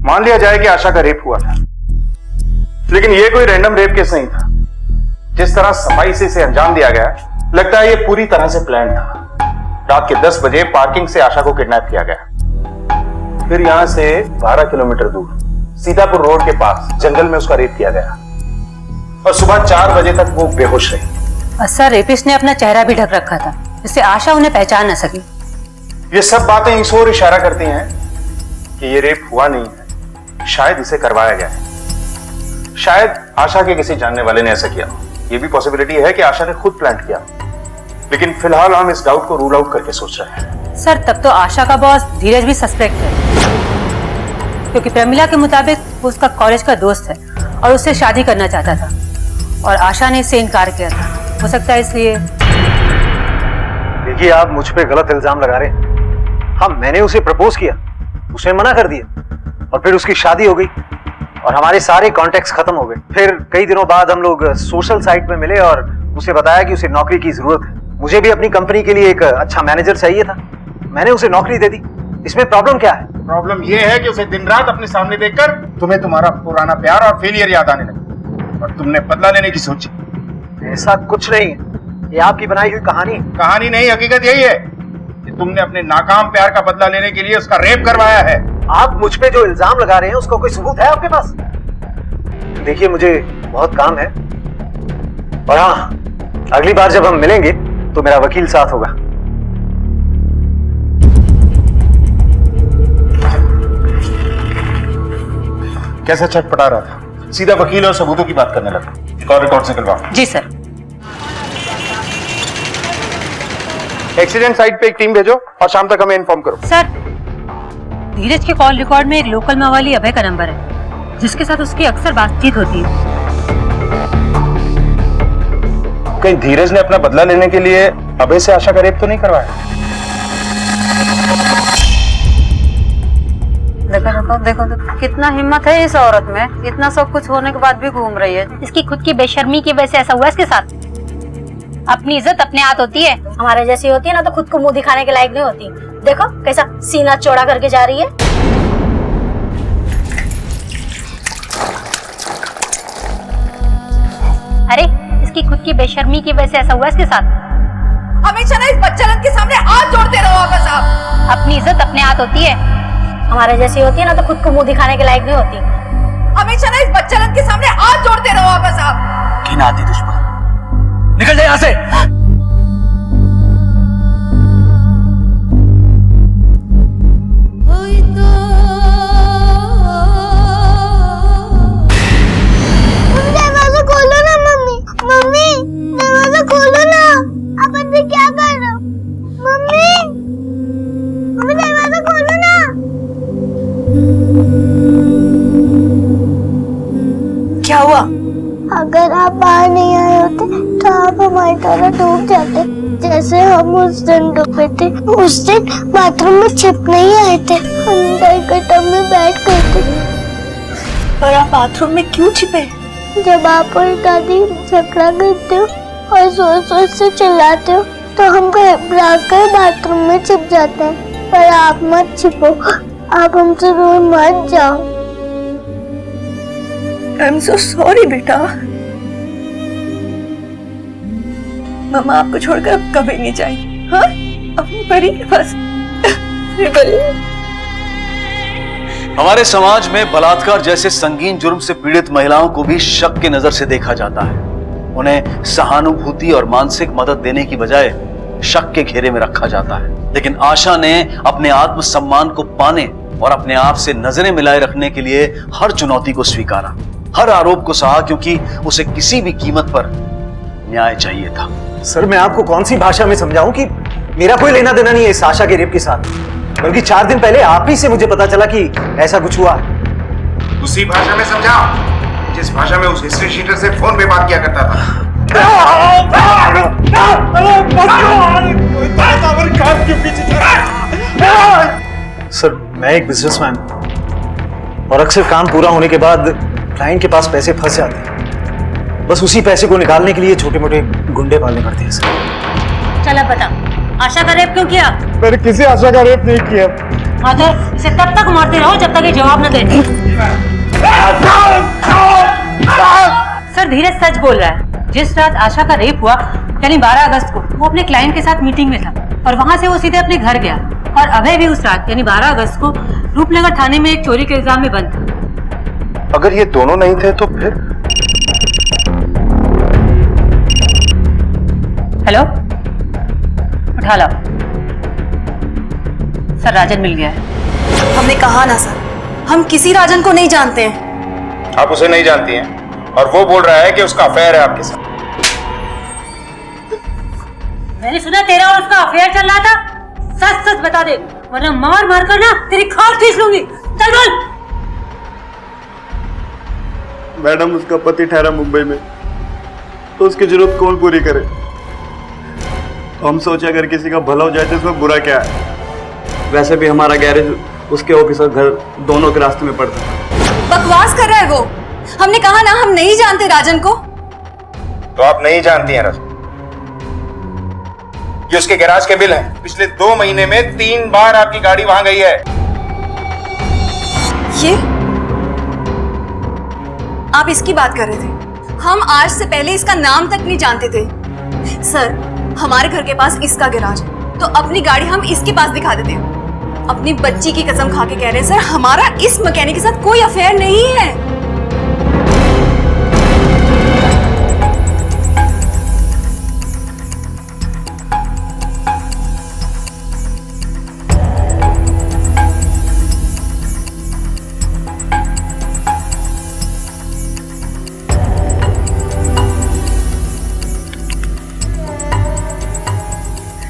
Speaker 7: मान लिया जाए कि आशा का रेप हुआ था, लेकिन यह कोई रैंडम रेप केस नहीं था। जिस तरह सफाई से इसे अंजाम दिया गया, लगता है यह पूरी तरह से प्लान था। रात के 10 बजे पार्किंग से आशा को किडनैप किया गया, फिर यहां से 12 किलोमीटर दूर सीतापुर रोड के पास जंगल में उसका रेप किया गया, और सुबह 4 बजे तक वो बेहोश रही।
Speaker 17: असर रेपिस्ट ने अपना चेहरा भी ढक रखा था, जिससे आशा उन्हें पहचान न सकी।
Speaker 7: ये सब बातें इस ओर इशारा करती हैं कि ये रेप हुआ नहीं है, शायद इसे करवाया गया है। शायद आशा के किसी जानने वाले ने ऐसा किया। ये भी पॉसिबिलिटी है कि आशा ने खुद प्लान किया, लेकिन फिलहाल हम इस डाउट को रूल आउट करके सोच रहे हैं।
Speaker 17: सर, तब तो आशा का बॉस धीरज भी सस्पेक्ट है, क्योंकि प्रमिला के मुताबिक वो उसका कॉलेज का दोस्त है और उससे शादी करना चाहता था, और आशा ने इससे इनकार किया था। हो सकता है इसलिए।
Speaker 11: देखिए, आप मुझ पे गलत इल्जाम लगा रहे हैं। हाँ, मैंने उसे प्रपोज किया, उसने मना कर दिया, और फिर उसकी शादी हो गई और हमारे सारे कॉन्टेक्ट्स खत्म हो गए। फिर कई दिनों बाद हम लोग सोशल साइट में मिले और उसे बताया कि उसे नौकरी की जरूरत है। मुझे भी अपनी कंपनी के लिए एक अच्छा मैनेजर चाहिए था, मैंने उसे नौकरी दे दी। इसमें प्रॉब्लम क्या है?
Speaker 7: प्रॉब्लम यह है कि उसे दिन रात अपने सामने देखकर तुम्हें तुम्हारा पुराना प्यार और फेलियर याद आने लगा, और तुमने बदला लेने की सोची।
Speaker 11: ऐसा कुछ नहीं है, ये आपकी बनाई हुई कहानी
Speaker 7: नहीं, हकीकत यही है कि तुमने अपने नाकाम प्यार का बदला लेने के लिए उसका रेप करवाया है।
Speaker 11: आप मुझ पे जो इल्जाम लगा रहे हैं उसका कोई सबूत है आपके पास? देखिए, मुझे बहुत काम है, और हाँ, अगली बार जब हम मिलेंगे तो मेरा वकील साथ होगा।
Speaker 7: कैसा छटपटा रहा था, सीधा वकील और सबूतों की बात करने लगा। कॉल रिकॉर्ड से निकलवाओ।
Speaker 17: जी सर।
Speaker 7: एक्सीडेंट साइट पे एक टीम भेजो और शाम तक हमें इन्फॉर्म करो।
Speaker 17: सर, धीरज के कॉल रिकॉर्ड में एक लोकल मवाली अभय का नंबर है, जिसके साथ उसकी अक्सर बातचीत होती है।
Speaker 7: कहीं धीरज ने अपना बदला लेने के लिए अभय से आशा का रेप तो नहीं करवाया?
Speaker 17: देखो, कितना हिम्मत है इस औरत में, इतना सब कुछ होने के बाद भी घूम रही है।
Speaker 12: इसकी खुद की बेशर्मी की वजह से ऐसा हुआ इसके साथ। अपनी इज्जत अपने हाथ होती है, हमारे जैसी होती है ना तो खुद को मुंह दिखाने के लायक नहीं होती। देखो कैसा सीना चौड़ा करके जा रही है। अरे, इसकी खुद की बेशर्मी की वजह से ऐसा हुआ इसके साथ।
Speaker 15: हमेशा ना इस बच्चालन के सामने हाथ जोड़ते रहो बस आप।
Speaker 12: अपनी इज्जत अपने हाथ होती है, हमारे जैसी होती है ना तो खुद को मुंह दिखाने के लायक नहीं होती।
Speaker 15: हमेशा ना इस बच्चालन के सामने हाथ जोड़ते रहो बस आप।
Speaker 14: घिन आती दुश्मन, निकल जाए यहाँ से।
Speaker 12: दरवाजा खोलो ना मम्मी, मम्मी दरवाजा खोलो ना। आप अंदर क्या कर रहे हो? मम्मी, मम्मी दरवाजा खोलो ना।
Speaker 18: क्या हुआ?
Speaker 12: अगर आप बाहर नहीं आए होते तो आप हमारी तरह डूब जाते, जैसे हम उस दिन डूबे थे। उस दिन बाथरूम में छिप नहीं आए थे, अंदर के टब में बैठ गए थे।
Speaker 18: पर आप बाथरूम में क्यों छिपे?
Speaker 12: जब आप और दादी झगड़ा करते हो और जोर जोर से चिल्लाते हो तो हम घबरा कर बाथरूम में छिप जाते हैं। पर आप मत छिपो, आप हमसे दूर मत जाओ।
Speaker 18: आई एम सो सॉरी बेटा। मम्मा आपको छोड़कर अब कभी नहीं जाएगी। हाँ, अपनी परी के पास।
Speaker 1: हमारे समाज में बलात्कार जैसे संगीन जुर्म से पीड़ित महिलाओं को भी शक की नजर से देखा जाता है। उन्हें सहानुभूति और मानसिक मदद देने की बजाय शक के घेरे में रखा जाता है। लेकिन आशा ने अपने आत्मसम्मान को पाने और अपने आप से नजरें मिलाए रखने के लिए हर चुनौती को स्वीकारा, हर आरोप को सहा, क्योंकि उसे किसी भी कीमत पर न्याय चाहिए था।
Speaker 11: सर, मैं आपको कौन सी भाषा में समझाऊं कि मेरा कोई लेना देना नहीं है इस आशा के रेप के साथ। बल्कि 4 दिन पहले आप ही से मुझे पता चला कि ऐसा कुछ हुआ।
Speaker 7: उसी भाषा में समझाओ जिस भाषा में उस हिस्ट्री शीटर से फोन पे बात किया करता था।
Speaker 11: सर, मैं एक बिजनेसमैन और अक्सर काम पूरा होने के बाद क्लाइंट के पास पैसे फंस जाते हैं। बस उसी पैसे को निकालने के लिए छोटे मोटे गुंडे पालने पड़ते हैं सर।
Speaker 17: चला बता, आशा का रेप क्यों किया?
Speaker 11: मैंने किसी आशा का रेप नहीं किया।
Speaker 17: माधव, इसे तब तक मारते रहो जब तक ये जवाब न दे। सर, धीरज सच बोल रहा है। जिस रात आशा का रेप हुआ यानी 12 अगस्त को वो अपने क्लाइंट के साथ मीटिंग में था और वहां से वो सीधे अपने घर गया। और अभय भी उस रात यानी 12 अगस्त को रूपनगर थाने में एक चोरी के इल्जाम में बंद था।
Speaker 8: अगर ये दोनों नहीं थे तो फिर?
Speaker 17: हेलो, उठा लो। सर, राजन मिल गया है।
Speaker 18: हमने कहा ना सर, हम किसी राजन को नहीं जानते हैं।
Speaker 7: आप उसे नहीं जानती हैं और वो बोल रहा है कि उसका अफेयर है आपके साथ।
Speaker 17: मैंने सुना तेरा और उसका अफेयर चल रहा था। सच सच बता दे, वरना मार मार कर ना तेरी खाल खींच लूंगी। चल बोल।
Speaker 10: मैडम, उसका पति ठहरा मुंबई में, तो उसकी जरूरत कौन पूरी करे? तो हम सोचे अगर किसी का भला हो जाए तो इसमें बुरा क्या है। वैसे भी हमारा गैरेज उसके ऑफिस और घर दोनों के रास्ते में पड़ता है।
Speaker 18: बकवास कर रहा है वो। हमने कहा ना, हम नहीं जानते राजन को।
Speaker 7: तो आप नहीं जानती हैं रजन? ये उसके गैराज के बिल हैं। पिछले 2 महीने में 3 बार आपकी गाड़ी वहां गई है।
Speaker 18: ये आप इसकी बात कर रहे थे? हम आज से पहले इसका नाम तक नहीं जानते थे। सर, हमारे घर के पास इसका गैराज है तो अपनी गाड़ी हम इसके पास दिखा देते हैं। अपनी बच्ची की कसम खा के कह रहे हैं सर, हमारा इस मैकेनिक के साथ कोई अफेयर नहीं है।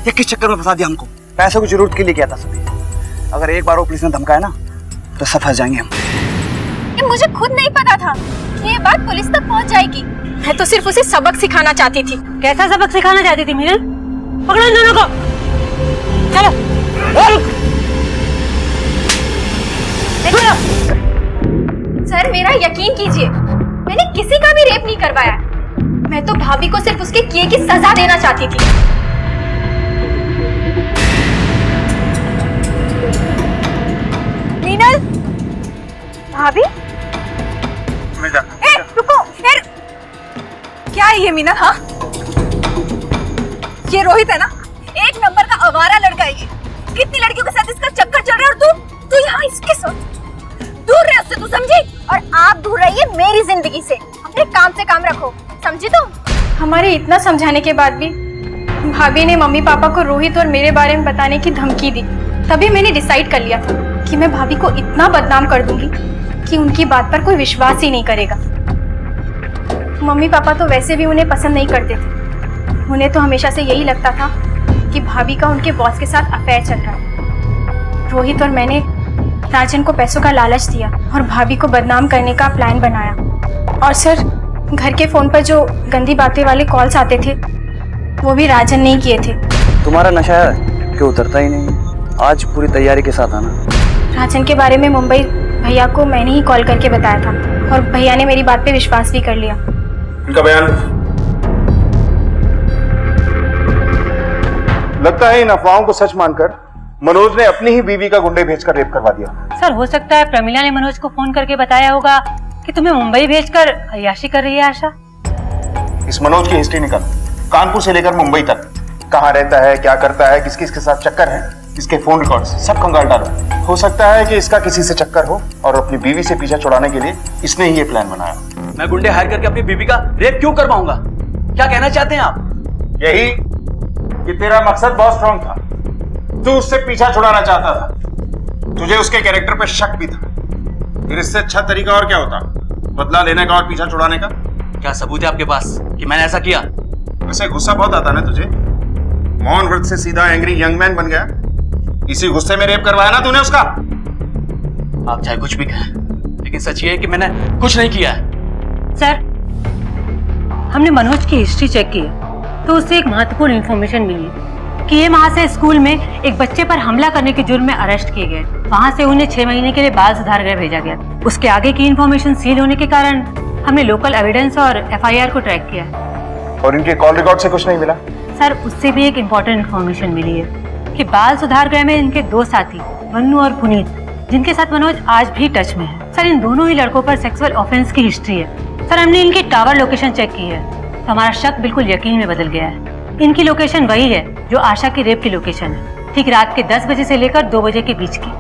Speaker 11: ये किस चक्कर में फंसा दिया हमको? पैसे की जरूरत के लिए किया था सभी। अगर एक बार वो पुलिस ने धमकाया ना तो सब फंस जाएंगे हम।
Speaker 2: ये मुझे खुद नहीं पता था कि ये बात पुलिस तक पहुंच जाएगी। मैं तो सिर्फ उसे सबक सिखाना चाहती थी।
Speaker 17: कैसा सबक सिखाना चाहती थी मीनल? पकड़ो इन दोनों को। चलो।
Speaker 2: सर, मेरा यकीन कीजिए, मैंने किसी का भी रेप नहीं करवाया। मैं तो भाभी को सिर्फ उसके किए की सजा देना चाहती थी। मीनल, भाभी? रुको, क्या है ये मीनल? हाँ, ये रोहित है ना? 1 नंबर का आवारा लड़का है ये। कितनी लड़कियों के साथ इसका चक्कर चल रहा है और तू यहाँ इसके साथ। दूर रहे उससे, तू समझी? और आप दूर रहिए मेरी जिंदगी से। अपने काम से काम रखो, समझी तुम? हमारे इतना समझाने के बाद भी भाभी ने मम्मी पापा को रोहित और मेरे बारे में बताने की धमकी दी। तभी मैंने डिसाइड कर लिया था कि मैं भाभी को इतना बदनाम कर दूंगी कि उनकी बात पर कोई विश्वास ही नहीं करेगा। मम्मी पापा तो वैसे भी उन्हें पसंद नहीं करते थे। उन्हें तो हमेशा से यही लगता था कि भाभी का उनके बॉस के साथ अफेयर चल रहा है। रोहित और मैंने राजन को पैसों का लालच दिया और भाभी को बदनाम करने का प्लान बनाया। और सर, घर के फोन पर जो गंदी बातें वाले कॉल्स आते थे वो भी राजन ने किए थे।
Speaker 11: तुम्हारा नशा है कि उतरता ही नहीं। आज पूरी तैयारी के साथ आना।
Speaker 2: राजन के बारे में मुंबई भैया को मैंने ही कॉल करके बताया था और भैया ने मेरी बात पे विश्वास भी कर लिया।
Speaker 7: उनका बयान। लगता है इन अफवाहों को सच मानकर मनोज ने अपनी ही बीवी का गुंडे भेजकर रेप करवा दिया।
Speaker 17: सर हो सकता है प्रमिला ने मनोज को फोन करके बताया होगा कि तुम्हें मुंबई भेजकर अय्याशी कर रही है आशा।
Speaker 7: इस मनोज की हिस्ट्री निकाल, कानपुर से लेकर मुंबई तक, कहाँ रहता है, क्या करता है, किस किस के साथ चक्कर है, इसके फोन रिकॉर्ड्स सब कंगाल डालो। हो सकता है कि इसका किसी से चक्कर हो और अपनी बीवी से पीछा छुड़ाने के लिए इसने ही ये प्लान बनाया।
Speaker 14: मैं गुंडे हायर करके अपनी बीबी का रेप क्यों करवाऊंगा? क्या कहना चाहते हैं आप?
Speaker 7: यही कि तेरा मकसद बहुत स्ट्रांग था, तू उससे पीछा छुड़ाना चाहता था, तुझे उसके कैरेक्टर पर शक भी था। फिर इससे अच्छा तरीका और क्या होता, बदला लेने का और पीछा छुड़ाने का?
Speaker 14: क्या सबूत है आपके पास कि मैंने ऐसा किया?
Speaker 7: वैसे गुस्सा बहुत आता ना तुझे, मौन व्रत से सीधा एंग्री यंग मैन बन गया। इसी गुस्से में रेप करवाया ना तूने उसका।
Speaker 14: आप चाहे कुछ भी कहें, लेकिन सच ये है कि मैंने कुछ नहीं किया है।
Speaker 17: सर हमने मनोज की हिस्ट्री चेक की तो उससे एक महत्वपूर्ण इंफॉर्मेशन मिली कि ये वहां से स्कूल में एक बच्चे पर हमला करने के जुर्म में अरेस्ट किए गए। वहां से उन्हें 6 महीने के लिए बाल सुधार गृह भेजा गया। उसके आगे की इंफॉर्मेशन सील होने के कारण हमने लोकल एविडेंस और FIR को ट्रैक किया।
Speaker 7: और इनके कॉल रिकॉर्ड से कुछ नहीं मिला?
Speaker 17: सर उससे भी एक इम्पोर्टेंट इंफॉर्मेशन मिली है कि बाल सुधार गृह में इनके 2 साथी मन्नू और पुनीत, जिनके साथ मनोज आज भी टच में है। सर इन दोनों ही लड़कों पर सेक्सुअल ऑफेंस की हिस्ट्री है। सर हमने इनकी टावर लोकेशन चेक की है तो हमारा शक बिल्कुल यकीन में बदल गया है। इनकी लोकेशन वही है जो आशा की रेप की लोकेशन है, ठीक रात के 10 बजे से लेकर 2 बजे के बीच की।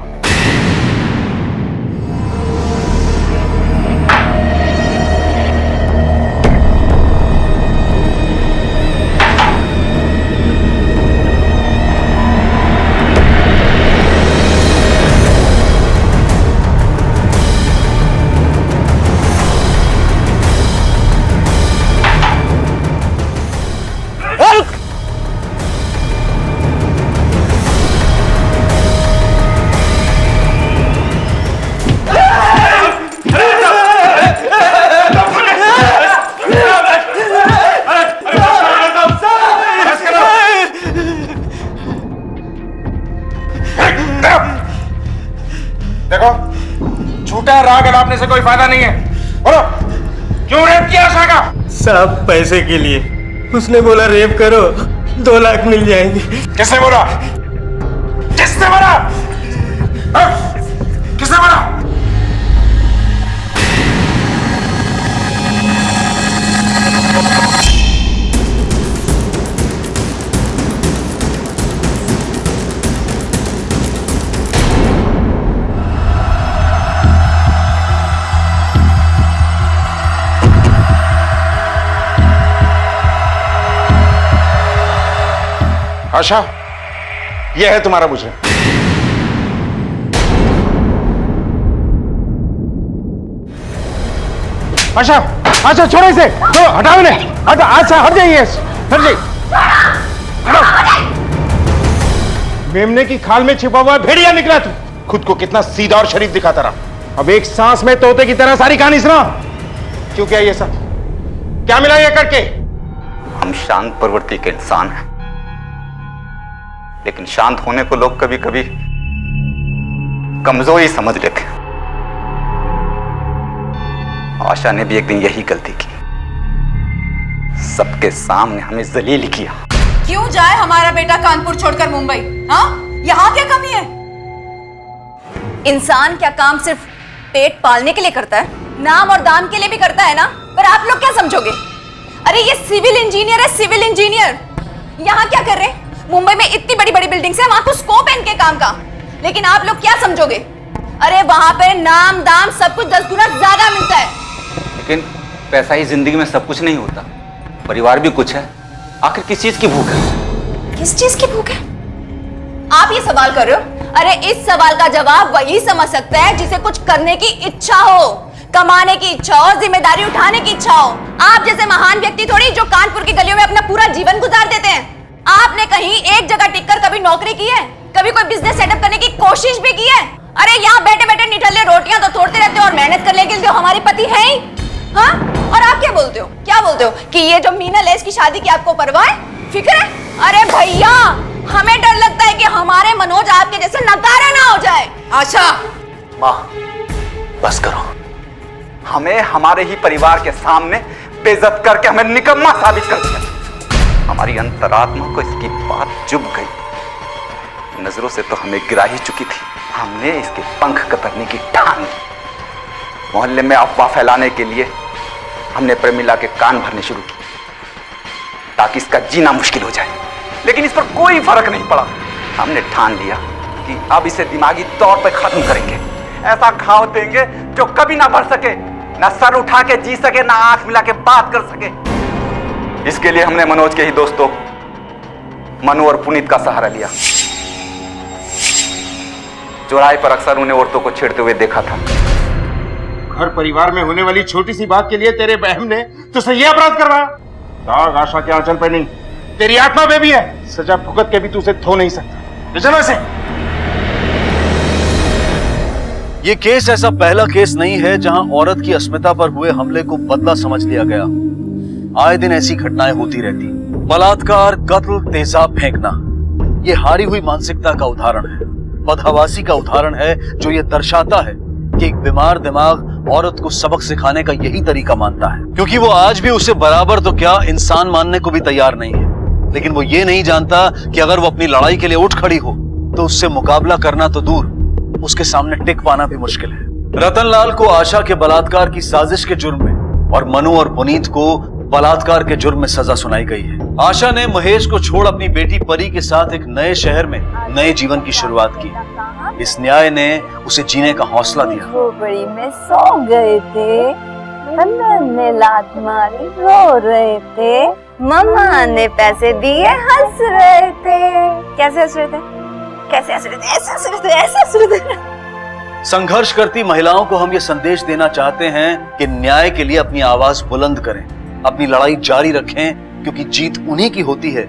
Speaker 7: देखो, झूठा राग अड़ापने से कोई फायदा नहीं है। बोलो, क्यों रेप किया आशा का?
Speaker 11: साहब पैसे के लिए, उसने बोला रेप करो 2 लाख मिल जाएंगे।
Speaker 7: किसने बोला? किसने बोला? किसने बोला? आशा, यह है तुम्हारा मुजरिम। आशा, आशा छोड़ो इसे, तो हटाओ इन्हें, हटा, आशा हट जाइए, हट जाइए, मेमने की खाल में छिपा हुआ भेड़िया निकला तू। खुद को कितना सीधा और शरीफ दिखाता रहा, अब एक सांस में तोते की तरह सारी कहानी सुना। क्यों किया ये सब? क्या मिला ये करके?
Speaker 20: हम शांत प्रवृत्ति के इंसान हैं, लेकिन शांत होने को लोग कभी कभी कमजोरी समझ लेते हैं। आशा ने भी एक दिन यही गलती की, सबके सामने हमें जलील किया।
Speaker 18: क्यों जाए हमारा बेटा कानपुर छोड़कर मुंबई? हाँ, यहाँ क्या कमी है? इंसान क्या काम सिर्फ पेट पालने के लिए करता है? नाम और दाम के लिए भी करता है ना? पर आप लोग क्या समझोगे? अरे ये सिविल इंजीनियर है, सिविल इंजीनियर। यहाँ क्या कर रहे हैं? मुंबई में इतनी बड़ी बड़ी बिल्डिंग्स है, वहां तो स्कोप है इनके काम का। लेकिन आप लोग क्या समझोगे? अरे वहां पे नाम दाम सब कुछ 10 गुना ज्यादा मिलता है।
Speaker 20: लेकिन पैसा ही जिंदगी में सब कुछ नहीं होता, परिवार भी कुछ है। आखिर किस चीज की भूख है?
Speaker 18: किस चीज की भूख है? आप ये सवाल कर रहे हो? अरे इस सवाल का जवाब वही समझ सकता है जिसे कुछ करने की इच्छा हो, कमाने की इच्छा हो, जिम्मेदारी उठाने की इच्छा हो। आप जैसे महान व्यक्ति थोड़ी जो कानपुर की गलियों में अपना पूरा जीवन गुजार देते हैं। आपने कहीं एक जगह टिककर कभी नौकरी की है? कभी कोई बिजनेस सेटअप करने की कोशिश भी की है? अरे यहाँ बैठे बैठे निठल्ले रोटियां तो तोड़ते रहते हो और मेहनत करने के लिए तो हमारे पति हैं ही। हाँ? और आप क्या बोलते हो? क्या बोलते हो कि ये जो मीनल है इसकी शादी की आपको परवाह है, फिक्र है? अरे भैया, हमें डर लगता है कि हमारे मनोज आपके जैसे नकारा ना हो जाए। आशा,
Speaker 20: माँ बस करो, हमें हमारे ही परिवार के सामने बेइज्जत करके हमें निकम्मा साबित कर दिया। हमारी अंतरात्मा को इसकी बात चुभ गई। नजरों से तो हमें गिरा ही चुकी थी। हमने इसके पंख कतरने की ठान ली। मोहल्ले में अफवाह फैलाने के लिए हमने प्रमिला के कान भरने शुरू किए ताकि इसका जीना मुश्किल हो जाए, लेकिन इस पर कोई फर्क नहीं पड़ा। हमने ठान लिया कि अब इसे दिमागी तौर पर खत्म करेंगे, ऐसा घाव देंगे जो कभी ना बढ़ सके, ना सर उठा के जी सके, ना आंख मिला के बात कर सके। इसके लिए हमने मनोज के ही दोस्तों मनु और पुनीत का सहारा लिया। चौराहे पर अक्सर उन्हें औरतों को छेड़ते हुए देखा था।
Speaker 7: घर परिवार में होने वाली छोटी सी बात के लिए तेरे बहन ने तुझसे यह अपराध करवाया। दाग आशा के आंचल पे नहीं, तेरी आत्मा पे भी है। सजा भुगत के भी तू उसे धो नहीं सकता। चलो से।
Speaker 1: ये केस ऐसा पहला केस नहीं है जहां औरत की अस्मिता पर हुए हमले को बदला समझ लिया गया। आए दिन ऐसी घटनाएं होती रहती। बलात्कार, कत्ल, तेजाब फेंकना, ये हारी हुई मानसिकता का उदाहरण है, बदहवासी का उदाहरण है, जो ये दर्शाता है कि एक बीमार दिमाग औरत को सबक सिखाने का यही तरीका मानता है, क्योंकि वो आज भी उसे बराबर तो क्या इंसान मानने को भी तैयार नहीं है। लेकिन वो ये नहीं जानता कि अगर वो अपनी लड़ाई के लिए उठ खड़ी हो तो उससे मुकाबला करना तो दूर, उसके सामने टिक पाना भी मुश्किल है। रतनलाल को आशा के बलात्कार की साजिश के जुर्म में और मनु और पुनीत को बलात्कार के जुर्म में सजा सुनाई गई है। आशा ने महेश को छोड़ अपनी बेटी परी के साथ एक नए शहर में नए जीवन की शुरुआत की। इस न्याय ने उसे जीने का हौसला दिया।
Speaker 2: झोपड़ी में सो गए थे, अंदर ने लात मारी, रो रहे थे, मम्मा ने पैसे दिए, हंस रहे थे। कैसे हंस रहे थे? कैसे हंस रहे थे? ऐसे हंस रहे थे, ऐसे हंस रहे थे।
Speaker 1: संघर्ष करती महिलाओं को हम ये संदेश देना चाहते हैं कि न्याय के लिए अपनी आवाज बुलंद करें, अपनी लड़ाई जारी रखें, क्योंकि जीत उन्हीं की होती है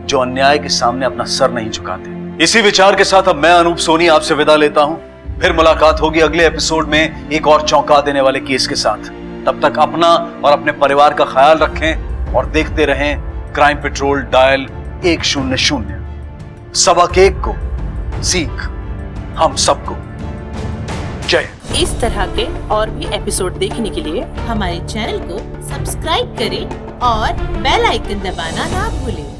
Speaker 1: जो अन्याय के सामने अपना सर नहीं झुकाते। इसी विचार के साथ अब मैं अनूप सोनी आपसे विदा लेता हूं। फिर मुलाकात होगी अगले एपिसोड में एक और चौंका देने वाले केस के साथ। तब तक अपना और अपने परिवार का ख्याल रखें और देखते रहें क्राइम पेट्रोल डायल 100। सबक एक को सीख हम सबको। जय।
Speaker 21: इस तरह के और भी एपिसोड देखने के लिए हमारे चैनल को सब्सक्राइब करें और बेल आइकन दबाना ना भूलें।